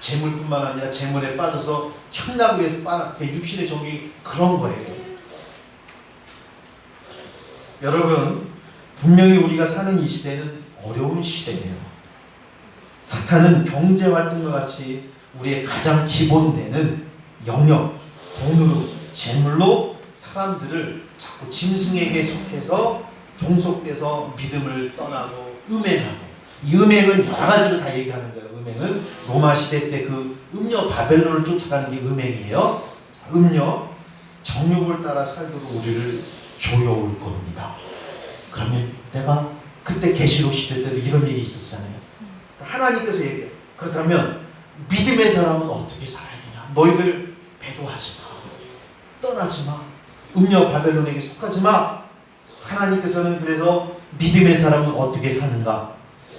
재물뿐만 아니라 재물에 빠져서 향락에 빠져 육신의 정이 그런 거예요. 여러분, 분명히 우리가 사는 이 시대는 어려운 시대예요. 사탄은 경제활동과 같이 우리의 가장 기본되는 영역, 돈으로, 재물로 사람들을 자꾸 짐승에게 속해서 종속돼서 믿음을 떠나고 음행하고, 이 음행은 여러 가지로 다 얘기하는 거예요. 음행은 로마 시대 때 그 음녀 바벨론을 쫓아가는 게 음행이에요. 음녀, 정욕을 따라 살도록 우리를 조여올 겁니다. 그러면 내가 그때 계시록 시대 때도 이런 일이 있었잖아요. 하나님께서 얘기해요. 그렇다면 믿음의 사람은 어떻게 살아야 되냐? 너희들 배도하지 마. 떠나지 마. 음녀 바벨론에게 속하지 마. 하나님께서는 그래서 믿음의 사람은 어떻게 사는가?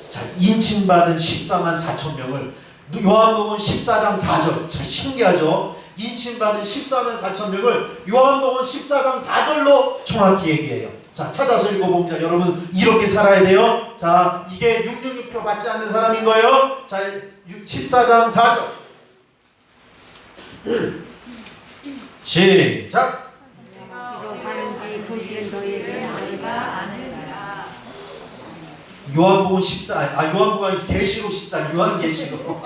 자, 인침받은 14만 4천 명을 요한복음 14장 4절. 참 신기하죠? 인침받은 14만 4천 명을 요한복음 14장 4절로 정확히 얘기해요. 자, 찾아서 읽어봅니다. 여러분, 이렇게 살아야 돼요. 자, 이게 666표 받지 않는 사람인 거예요. 자, 14장 4절. 시작. 요한복음 14, 요한복음 계시록 14, 요한계시록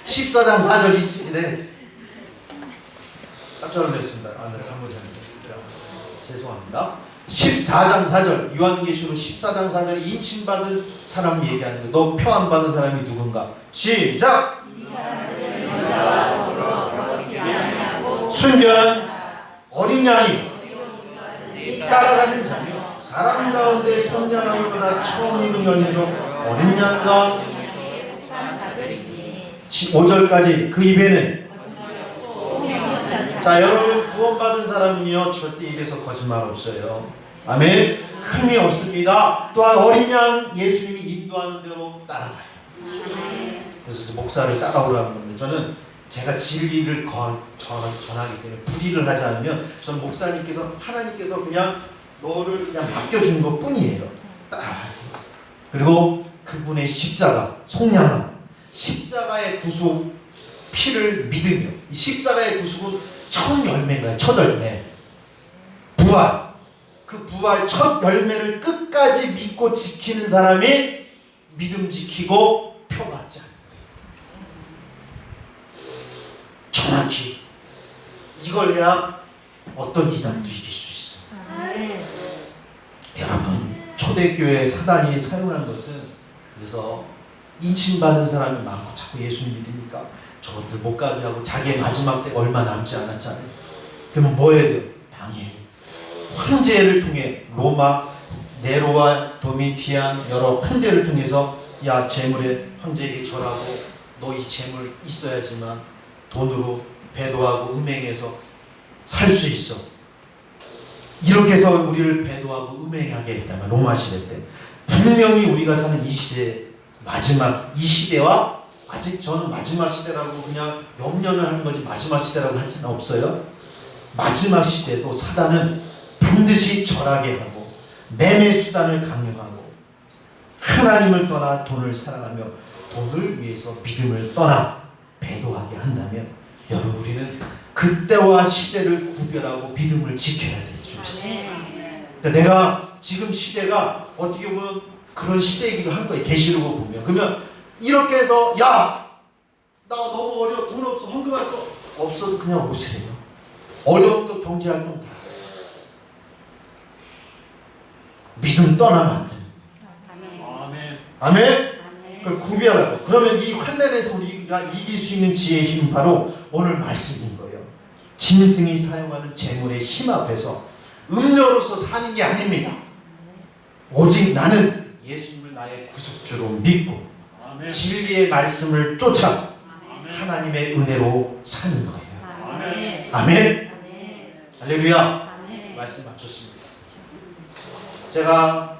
14장 4절 있지. 네. 깜짝 놀랐습니다. 네, 잘못했네요. 죄송합니다. 14장 4절, 요한계시록 14장 4절, 인침받은 사람 얘기하는 거. 너 표 안 받은 사람이 누군가? 시작! 순결한 어린 양이 따라가는 자며 사람 가운데 선량함을 받아 처음 입은 열매로 어린 양과 5절까지 그 입에는, 자, 여러분, 구원받은 사람은요 절대 입에서 거짓말 없어요. 아멘. 흠이 없습니다. 또한 어린 양 예수님이 인도하는 대로 따라가요. 그래서 목사를 따라오라는 건데, 저는 제가 진리를 전하기 때문에 불의를 하지 않으면 저는 목사님께서, 하나님께서 그냥 너를 그냥 맡겨준 것 뿐이에요. 따라와요. 그리고 그분의 십자가, 속량함, 십자가의 구속 피를 믿으며, 이 십자가의 구속은 첫 열매인가요? 첫 열매. 부활. 그 부활 첫 열매를 끝까지 믿고 지키는 사람이 믿음 지키고 표 받지 않는 거예요. 정확히 이걸 해야 어떤 이단도 이길 수 있어요. 여러분, 초대교회 사단이 사용한 것은 그래서 인침받은 사람이 많고 자꾸 예수님 믿으니까 저것들 못 가게 하고 자기의 마지막 때가 얼마 남지 않았잖아요. 그러면 뭐 해야 돼요? 방해. 황제를 통해 로마 네로와 도미티안 여러 황제를 통해서 야 재물에 황제에게 절하고 너 이 재물 있어야지만 돈으로 배도하고 음행해서 살 수 있어. 이렇게 해서 우리를 배도하고 음행하게 했다면 로마 시대 때 분명히 우리가 사는 이 시대 마지막 이 시대와 아직 저는 마지막 시대라고 그냥 염려를 하는 거지 마지막 시대라고 할 수는 없어요. 마지막 시대도 사단은 반드시 절하게 하고 매매 수단을 강요하고 하나님을 떠나 돈을 사랑하며 돈을 위해서 믿음을 떠나 배도하게 한다면 여러분 우리는 그때와 시대를 구별하고 믿음을 지켜야 될 줄 있습니다. 그러니까 내가 지금 시대가 어떻게 보면 그런 시대이기도 한 거예요. 계시록을 보면. 그러면 이렇게 해서 야 나 너무 어려워 돈 없어 헌금할 거 없어도 그냥 오세요. 어려움도 경제활동 다 믿음 떠나면 안 됩니다. 아멘. 아멘? 그걸 구별하고 그러면 이 환난에서 우리가 이길 수 있는 지혜의 힘은 바로 오늘 말씀인 거예요. 짐승이 사용하는 재물의 힘 앞에서 음료로서 사는 게 아닙니다. 오직 나는 예수님을 나의 구속주로 믿고 아멘. 진리의 말씀을 쫓아 아멘. 하나님의 은혜로 사는 거예요. 아멘. 아멘? 할렐루야. 말씀 마쳤습니다. 제가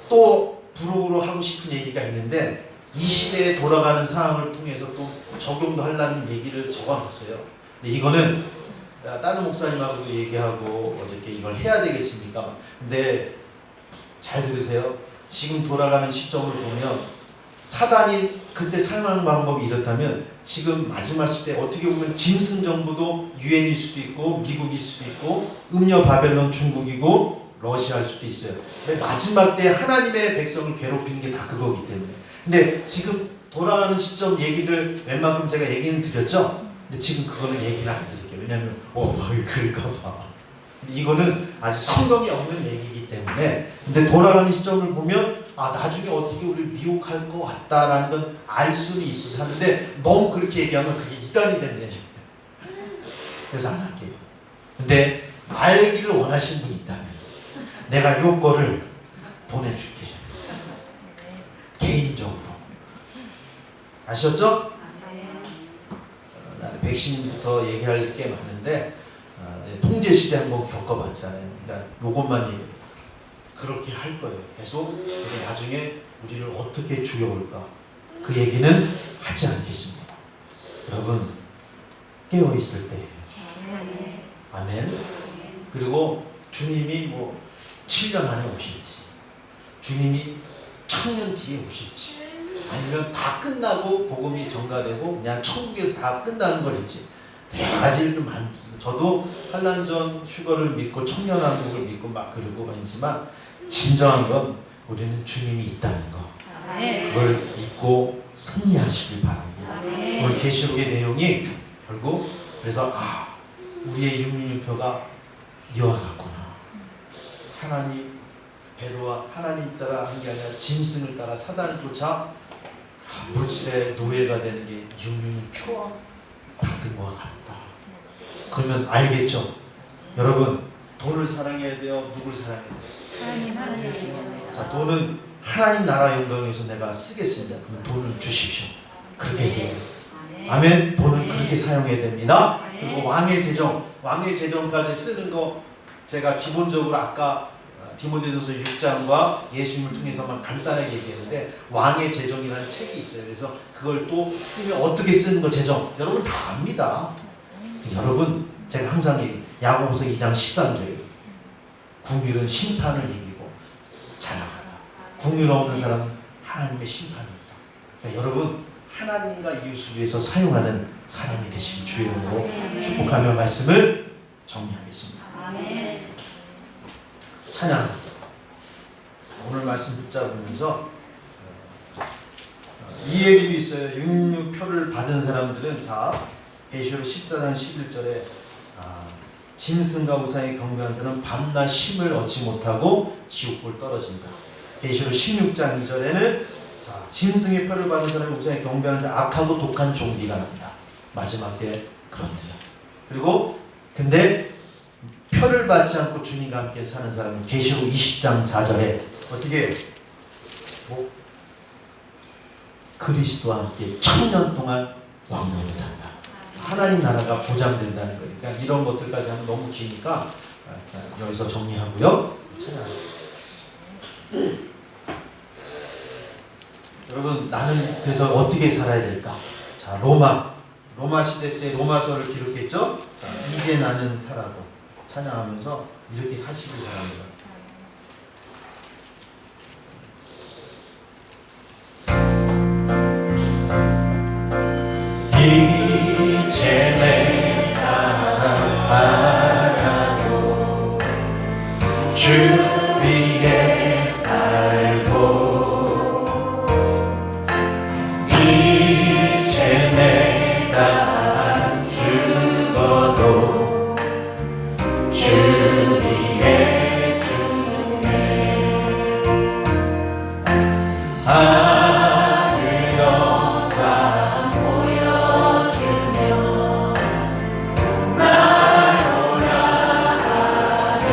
또 부록으로 하고 싶은 얘기가 있는데 이 시대에 돌아가는 상황을 통해서 또 적용도 하려는 얘기를 적어놨어요. 근데 이거는 다른 목사님하고도 얘기하고 어저께 이걸 해야 되겠습니까? 근데 잘 들으세요. 지금 돌아가는 시점을 보면 사단이 그때 사용하는 방법이 이렇다면 지금 마지막 시대 어떻게 보면 짐승 정부도 유엔일 수도 있고 미국일 수도 있고 음녀 바벨론 중국이고 러시아일 수도 있어요. 근데 마지막 때 하나님의 백성을 괴롭히는 게 다 그거기 때문에. 근데 지금 돌아가는 시점 얘기들 웬만큼 제가 얘기는 드렸죠. 근데 지금 그거는 얘기는 안 드릴게요. 왜냐하면 그럴까 봐. 이거는 아직 성경이 없는 얘기이기 때문에. 근데 돌아가는 시점을 보면 나중에 어떻게 우리를 미혹할 것 같다라는 건 알 수는 있어서 하는데 너무 그렇게 얘기하면 그게 이단이 된대. 그래서 안 할게요. 근데 알기를 원하시는 분이 있다면 내가 요거를 보내줄게. 개인적으로. 아셨죠? 나는 백신부터 얘기할 게 많은데 통제 시대 한번 겪어봤잖아요. 그러니까 요것만 얘기. 그렇게 할 거예요. 계속. 그래서 나중에 우리를 어떻게 죽여올까? 그 얘기는 하지 않겠습니다. 여러분 깨어 있을 때. 아멘. 그리고 주님이 7년 안에 오실지, 주님이 1000년 뒤에 오실지, 아니면 다 끝나고 복음이 전가되고 그냥 천국에서 다 끝나는 걸지 여러 가지를 좀 많습니다. 저도 한란전 휴거를 믿고 청년왕국을 믿고 막 그러고 있지만 진정한 건 우리는 주님이 있다는 거, 그걸 믿고 승리하시길 바랍니다. 오늘 계시록의 내용이 결국 그래서 우리의 육륜유표가 이와 같구나. 하나님 배도와 하나님 따라 한 게 아니라 짐승을 따라 사단을 쫓아 물질의 노예가 되는 게 육륜유표와 같은 것과 같다. 그러면 알겠죠? 여러분 돈을 사랑해야 돼요? 누굴 사랑해야 돼요? 자, 돈은 하나님 나라 영광을 위해서 내가 쓰겠습니다. 그럼 돈을 주십시오. 그렇게 얘기해요. 아멘. 돈은 그렇게 사용해야 됩니다. 그리고 왕의 재정까지 쓰는 거 제가 기본적으로 아까 디모데전서 6장과 예수님을 통해서만 간단하게 얘기했는데 왕의 재정이라는 책이 있어요. 그래서 그걸 또 쓰면 어떻게 쓰는 거 재정 여러분 다 압니다. 여러분 제가 항상 얘기해요. 야고보서 2장 13절에 궁율은 심판을 이기고 자랑하다. 궁율 없는 사람은 하나님의 심판이 있다. 그러니까 여러분 하나님과 이웃을 위해서 사용하는 사람이 되시길 주의 이름으로 축복하며 말씀을 정리하겠습니다. 찬양. 오늘 말씀 붙잡으면서 이 얘기도 있어요. 육류표를 받은 사람들은 다 계시록 14장 11절에 짐승과 우상에 경배한 사람은 밤낮 쉼을 얻지 못하고 지옥불 떨어진다. 계시록 16장 2절에는 자, 짐승의 표를 받은 사람이 우상에 경배하는데 악하고 독한 종기가 납니다. 마지막 때 그런데요. 그리고 근데 표를 받지 않고 주님과 함께 사는 사람은 계시록 20장 4절에 어떻게 뭐 그리스도와 함께 1000년 동안 왕노릇 한다. 하나님 나라가 보장된다는 거예요. 그러니까 이런 것들까지 하면 너무 기니까 여기서 정리하고요. 여러분, 나는 그래서 어떻게 살아야 될까? 자, 로마 시대 때 로마서를 기록했죠. 자, 이제 나는 살아도 찬양하면서 이렇게 사시길 바랍니다. 이제 내가 살아도 주 위에 살고 이제 내가 죽어도 주 위에 죽네. 하늘 영광 보여주며 날 오라하네.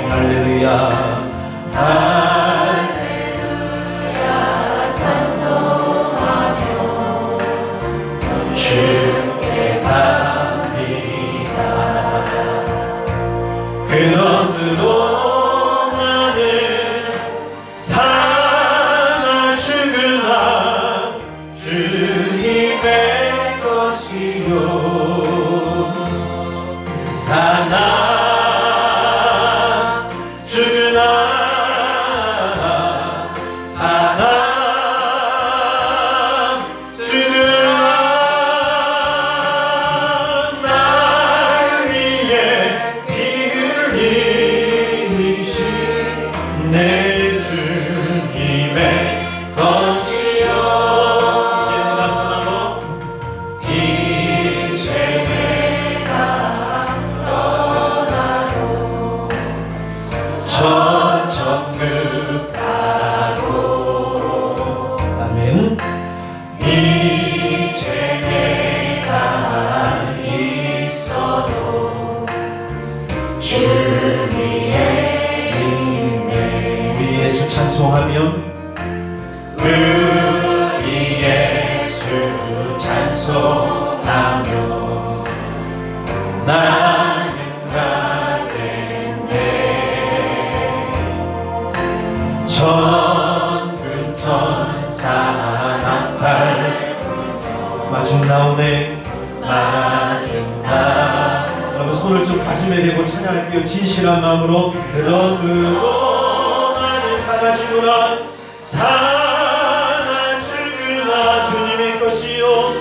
할렐루야. 주께 갑니다. 그러므로 나는 사나 죽으나 주님의 것이요 사나 죽으나 사나 내 주님의 것이요 이제 내가 떠나도 저 천국 가도 아멘. 이제 내가 있어도 주 위에 예수 찬송하며 우리 예수 찬송하며 나는 가겠네. 천군 천사 나팔 마중 나오네 마중나. 여러분 손을 좀 가슴에 대고 찬양할게요. 진실한 마음으로. 그러므로 사나 죽으나 사나 죽으나 주님의 것이요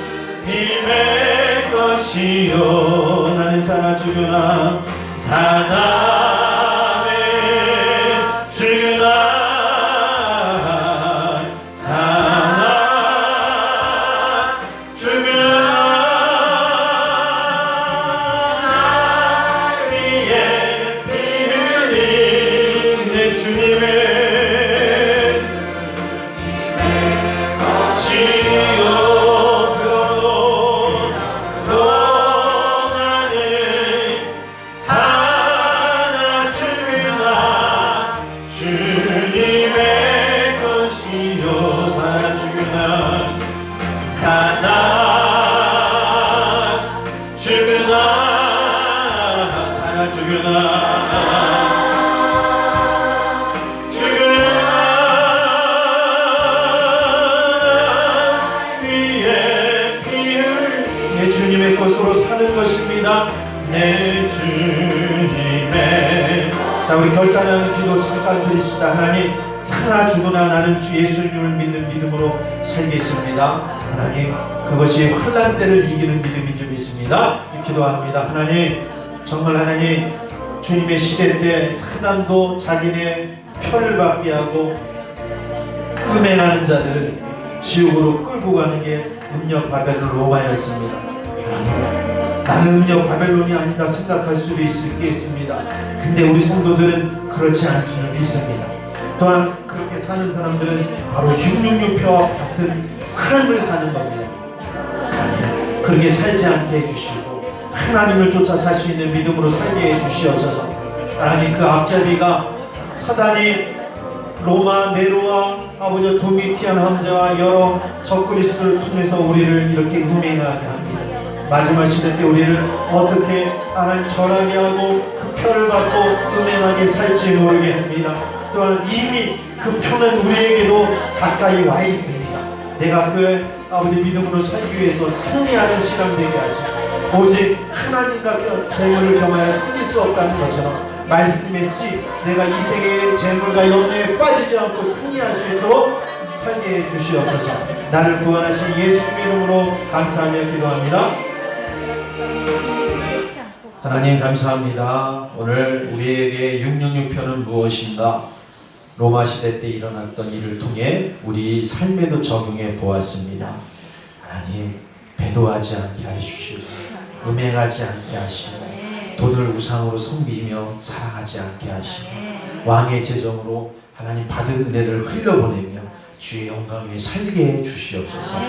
님의 것이요 나는 사나 죽으나 사나 죽으나 사나 죽으나 날 위해 피 흘린 내 주님의 주님의 것으로 사는 것입니다. 내 주님의. 자, 우리 결단하는 기도 잠깐 드리시다. 하나님, 사나 죽으나 나는 주 예수님을 믿는 믿음으로 살겠습니다. 하나님, 그것이 환난 때를 이기는 믿음인 줄 믿습니다. 기도합니다. 하나님, 정말 하나님, 주님의 시대 때 사단도 자기네 표를 받게 하고 음행하는 자들을 지옥으로 끌고 가는 게 음녀 바벨론 로마였습니다. 나는 음녀 바벨론이 아니다 생각할 수도 있겠습니다. 근데 우리 성도들은 그렇지 않은 줄 믿습니다. 또한 그렇게 사는 사람들은 바로 666표와 같은 삶을 사는 겁니다. 하나님, 그렇게 살지 않게 해주시고 하나님을 쫓아 살 수 있는 믿음으로 살게 해주시옵소서. 하나님, 그 앞잡이가 사단이 로마 네로와 아버지 도미티안 황제와 여러 적그리스도를 통해서 우리를 이렇게 음행하게 합니다. 마지막 시대 때 우리를 어떻게 하나님 절하게 하고 그 표를 받고 음행하게 살지 모르게 합니다. 또한 이미 그 표는 우리에게도 가까이 와 있습니다. 내가 그 아버지 믿음으로 살기 위해서 승리하는 시간 되게 하시고 오직 하나님과 재물을 겸하여 섬길 수 없다는 것처럼 말씀의 지 내가 이 세계의 재물과 염려에 빠지지 않고 승리할 수 있도록 살게 해 주시옵소서. 나를 구원하신 예수 이름으로 감사하며 기도합니다. 하나님 감사합니다. 오늘 우리에게 666표는 무엇인가? 로마 시대 때 일어났던 일을 통해 우리 삶에도 적용해 보았습니다. 하나님, 배도하지 않게 하시고 음행하지 않게 하시고 돈을 우상으로 섬기며 살아가지 않게 하시고 왕의 재정으로 하나님 받은 은혜를 흘려보내며 주의 영광 위에 살게 해 주시옵소서.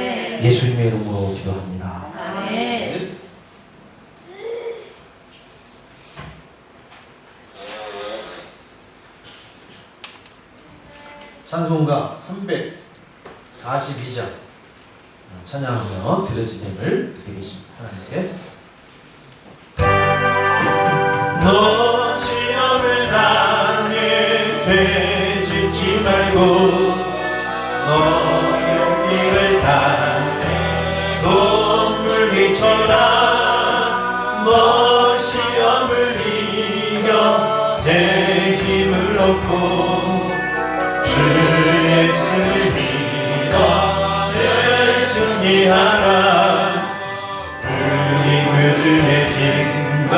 예수님의 이름으로 기도합니다. 아멘. 찬송가 342장 찬양하며 드려지됨을 드리겠습니다. 하나님께 너 시험을 당해 죄 짓지 말고 너 용기를 다해 눈물기쳐라 너 시험을 이겨 새 힘을 얻고 주 예수를 믿어 늘 승리하라 우리 구주의 힘과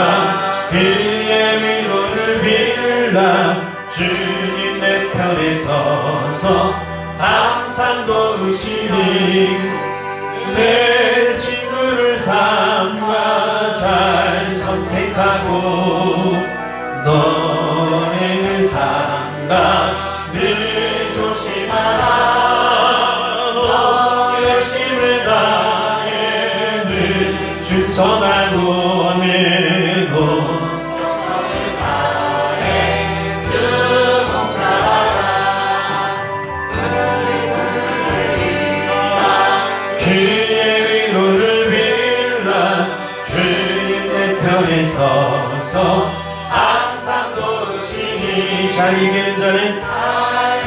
그의 위로를 빌라 주님 내 편에 서서 항상 도우시니 내 친구를 삼가 잘 선택하고 너를 삼가 늘 조심하라 너 열심을 다해 늘 충성하고 내고 그의 위로를 빌라 주님 내 편에 서서 항상 도우시니 잘 이기는 자는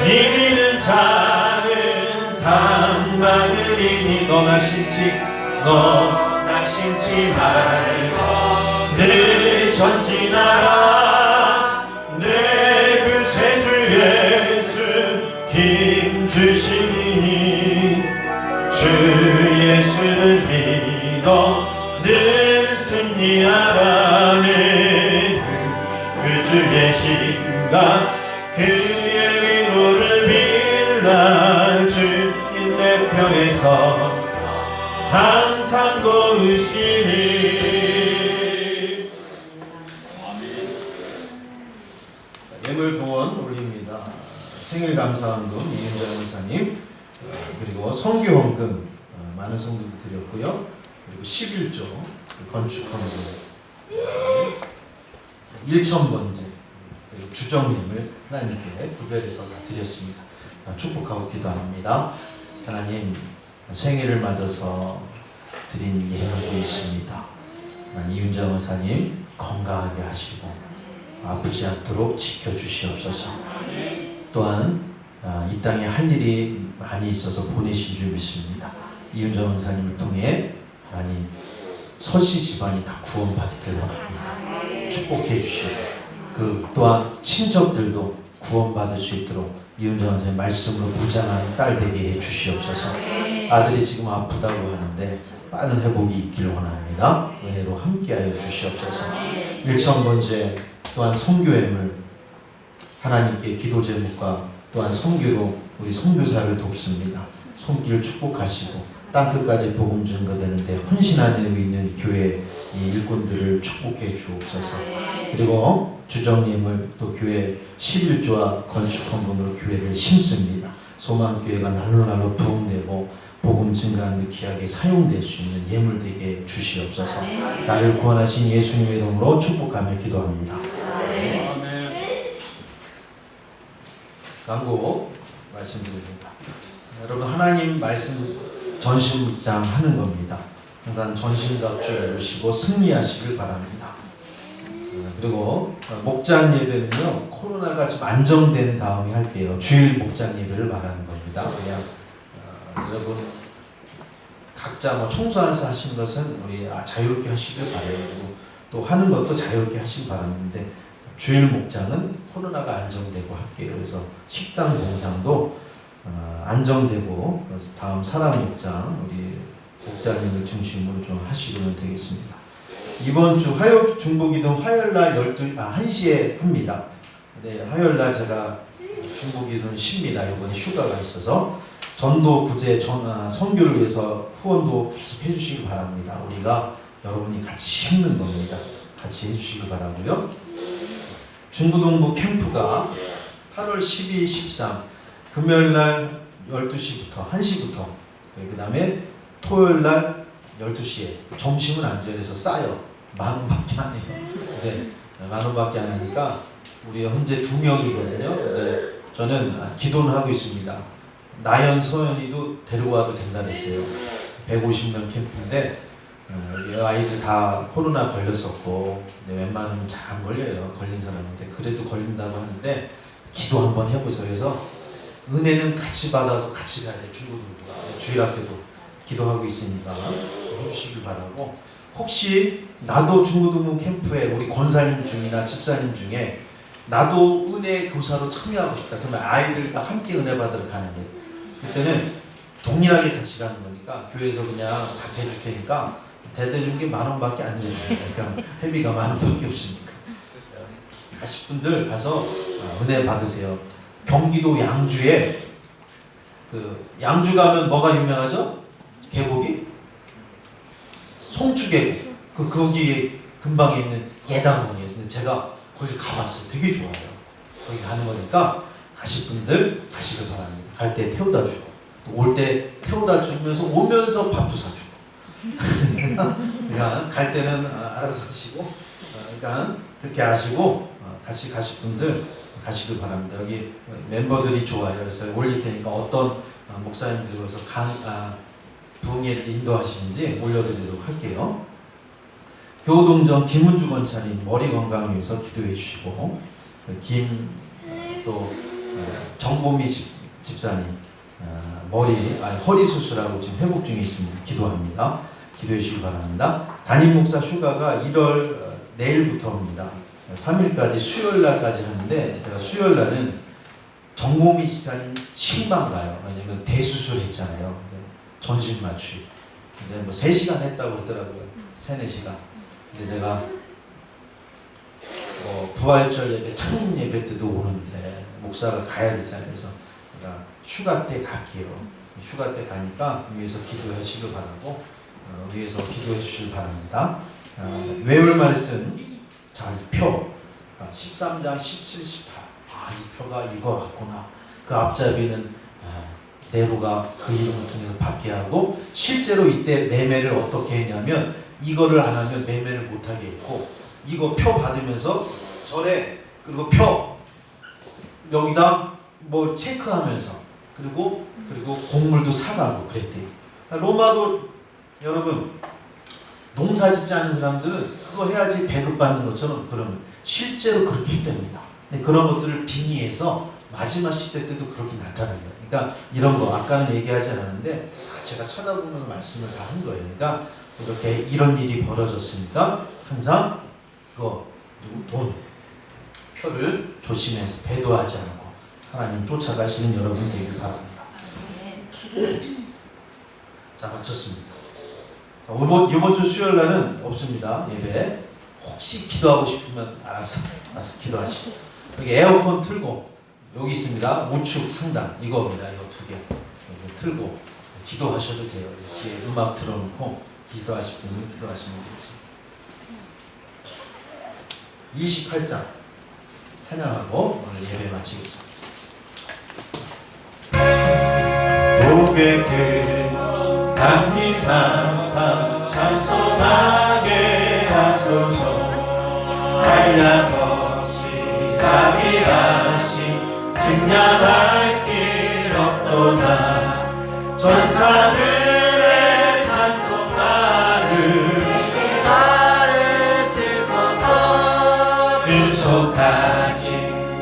이기는 자는 상 받으리니 너 낙심치 말고 늘 전진하라 내 구세주 예수 힘 주시니 주 예수를 믿어 늘 승리하라는 그 주의 힘과 그의 위로를 빌라 주님 내 편에서 항상 도우시니. 예물 봉헌 올립니다. 생일 감사헌금 이은정 목사님 그리고 성교헌금 많은 성도들 드렸고요. 그리고 11조 건축헌금 1,000번째 그리고 주정님을 하나님께 구별해서 다 드렸습니다. 축복하고 기도합니다. 하나님 생일을 맞아서 드린 예물도 있습니다. 이윤정 원사님 건강하게 하시고 아프지 않도록 지켜주시옵소서. 또한 이 땅에 할 일이 많이 있어서 보내신 줄 믿습니다. 이윤정 원사님을 통해 하나님 서씨 집안이 다 구원받기를 원합니다. 축복해 주시고 그 또한 친척들도 구원받을 수 있도록 이윤정 원사님 말씀으로 무장한 딸 되게 해 주시옵소서. 아들이 지금 아프다고 하는데 빠른 회복이 있기를 원합니다. 은혜로 함께하여 주시옵소서. 1,000번째 또한 선교회물 하나님께 기도 제목과 또한 선교로 우리 선교사를 돕습니다. 손길 축복하시고 땅끝까지 복음 증거되는데 헌신하고 있는 교회 이 일꾼들을 축복해 주옵소서. 그리고 주정님을 또 교회 11조와 건축헌금으로 교회를 심습니다. 소망교회가 날로 부흥되고 복음 증거하는 데 귀하게 사용될 수 있는 예물 되게 주시옵소서. 나를 구원하신 예수님의 이름으로 축복하며 기도합니다. 아멘. 광고 말씀드립니다. 여러분, 하나님 말씀 전신묵장 하는 겁니다. 항상 전신갑주 입으시고 승리하시길 바랍니다. 그리고 목장 예배는요, 코로나가 좀 안정된 다음에 할게요. 주일 목장 예배를 말하는 겁니다. 그냥 여러분 각자 뭐 청소하면서 하시는 것은 우리 자유롭게 하시길 바라요. 또 하는 것도 자유롭게 하시기 바라는데, 주일 목장은 코로나가 안정되고 할게요. 그래서 식당 봉상도 안정되고, 그래서 다음 사람 목장 우리 목장님을 중심으로 좀 하시면 되겠습니다. 이번 주 화요 중보기도 화요일날 1시에 합니다. 네, 화요일날 제가 중보기도는 쉽니다. 이번에 휴가가 있어서 전도 구제 선교를 위해서 후원도 계속 해주시기 바랍니다. 우리가 여러분이 같이 심는 겁니다. 같이 해주시기 바라고요. 중부동부 캠프가 8월 12, 13 금요일날 12시부터 1시부터, 그 다음에 토요일날 12시에 점심은 안 줘요. 그래서 싸요. 10,000원밖에 안 해요. 근데 10,000원밖에 안 하니까 우리 현재 2명이거든요. 근데 저는 기도는 하고 있습니다. 나연, 서연이도 데리고 와도 된다 그랬어요. 150명 캠프인데 우리 아이들 다 코로나 걸렸었고, 웬만하면 잘 안 걸려요. 걸린 사람인데 그래도 걸린다고 하는데 기도 한번 해보세요. 그래서 은혜는 같이 받아서 같이 가야 돼. 주일학교도 기도하고 있으니까 해주시길 바라고, 혹시 나도 중고등부 캠프에 우리 권사님 중이나 집사님 중에 나도 은혜 교사로 참여하고 싶다. 그러면 아이들과 함께 은혜 받으러 가는 거예요. 그때는 동일하게 같이 가는 거니까 교회에서 그냥 다 대줄 테니까 대대준 게 10,000원밖에 안 내줘요. 그러니까 회비가 10,000원밖에 없으니까. 가실 분들 가서 은혜 받으세요. 경기도 양주에 양주 가면 뭐가 유명하죠? 계곡이? 송추계곡. 거기 근방에 있는 예당원이에요. 제가 거기 가봤어요. 되게 좋아요. 거기 가는 거니까 가실 분들 가시길 바랍니다. 갈 때 태워다 주고, 또 올 때 태워다 주면서 오면서 밥도 사주고. 그러니까 갈 때는 알아서 하시고, 그러니까 그렇게 하시고 같이 가실 분들 가시길 바랍니다. 여기 멤버들이 좋아요. 그래서 올릴 테니까 어떤 목사님들이 와서 부흥회를 인도하시는지 올려드리도록 할게요. 교동정 김은주 권사님 머리 건강을 위해서 기도해 주시고, 또 정보미 집사님 허리 수술하고 지금 회복 중에 있습니다. 기도합니다. 기도해 주시기 바랍니다. 담임 목사 휴가가 1월 내일부터입니다. 3일까지 수요일날까지 하는데, 제가 수요일날은 정보미 집사님 신방 가요. 왜냐면 대수술 했잖아요. 전신 맞추. 근데 뭐 3시간 했다고 그러더라고요. 3-4시간. 근데 제가 부활절 예배, 창립 예배 때도 오는데 목사가 가야 되잖아요. 그래서 제가 휴가 때 갈게요. 휴가 때 가니까 위에서 기도하시길 바라고, 위에서 기도해 주시길 바랍니다. 외울 말씀, 자, 이 표 13장 17, 18. 이 표가 이거 같구나. 그 앞잡이는 네로가 그 이름을 통해서 받게 하고, 실제로 이때 매매를 어떻게 했냐면 이거를 안 하면 매매를 못하게 했고, 이거 표 받으면서 절에, 그리고 표 여기다 뭐 체크하면서, 그리고 곡물도 사가고 그랬대요. 로마도 여러분 농사 짓지 않는 사람들은 그거 해야지 배급받는 것처럼 그러면 실제로 그렇게 했답니다. 그런 것들을 빙의해서 마지막 시대 때도 그렇게 나타나요. 그러니까 이런 거 아까는 얘기하지 않았는데 제가 쳐다보면서 말씀을 다 한 거예요. 그러니까 이렇게 이런 일이 벌어졌으니까 항상 그거 돈 표를 조심해서 배도하지 않고 하나님 쫓아가시는 여러분 되길 바랍니다. 자, 마쳤습니다. 이번 주 수요일 날은 없습니다. 예배. 혹시 기도하고 싶으면 알아서 기도하시고, 여기 에어컨 틀고, 여기 있습니다. 우측 상단 이거입니다. 이거 2개 틀고 기도하셔도 돼요. 뒤에 음악 틀어놓고 기도하실 분은 기도하시면 되지. 28장 찬양하고 오늘 예배 마치겠습니다. 고백을 강림하사 찬송하게 하소서. 한량없이 자비하신 증량할 길 없도다. 전사들의 찬송가를 내게 말을 주소서. 주속하신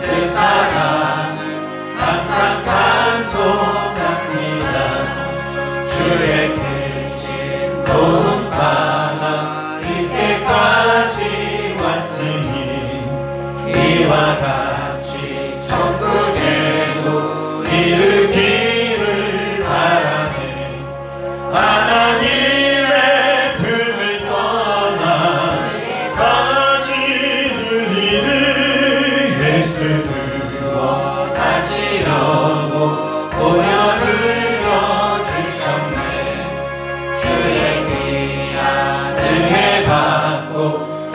그 사랑을 항상 찬송합니다. 주의 크신 도움 받아 이때까지 왔으니 이와 같이 천국에도 이르기를 바라네. 하나님의 품을 떠나 가지는 이를 예수 구원하시려고 보혈을 주셨네. 주의 귀한 은혜 받고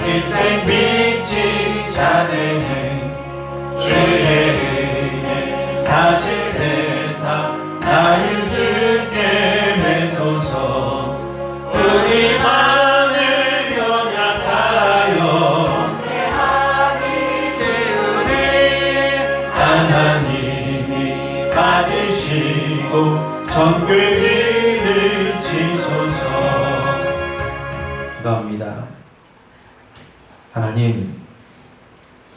일생 빚진 자들은 주의 은혜 사실 내사 나를 주께 매소서. 우리 마음을 연약하여 범죄하기 쉬우니 하나님이 받으시고 정글이를 지소서. 기도합니다. 하나님,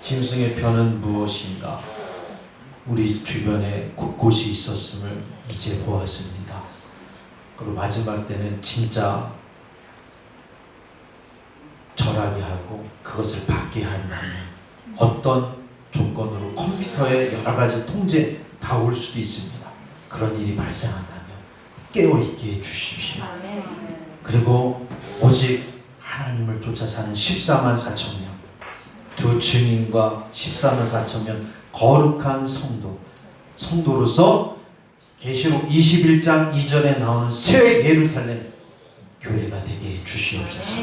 짐승의 편은 무엇인가? 우리 주변에 곳곳이 있었음을 이제 보았습니다. 그리고 마지막 때는 진짜 절하게 하고 그것을 받게 한다면 어떤 조건으로 컴퓨터에 여러 가지 통제 다 올 수도 있습니다. 그런 일이 발생한다면 깨어있게 해주십시오. 그리고 오직 하나님을 쫓아 사는 14만 4천 명, 두 증인과 14만 4천 명 거룩한 성도로서 계시록 21장 이전에 나오는 새 예루살렘 교회가 되게 해 주시옵소서.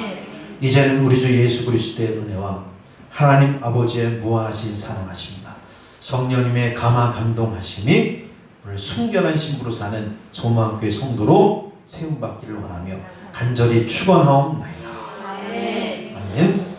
이제는 우리 주 예수 그리스도의 은혜와 하나님 아버지의 무한하신 사랑하십니다. 성령님의 감화 감동하심이 오늘 순결한 신부로 사는 소망교회 성도로 세움받기를 원하며 간절히 축원하옵나이다. 아멘.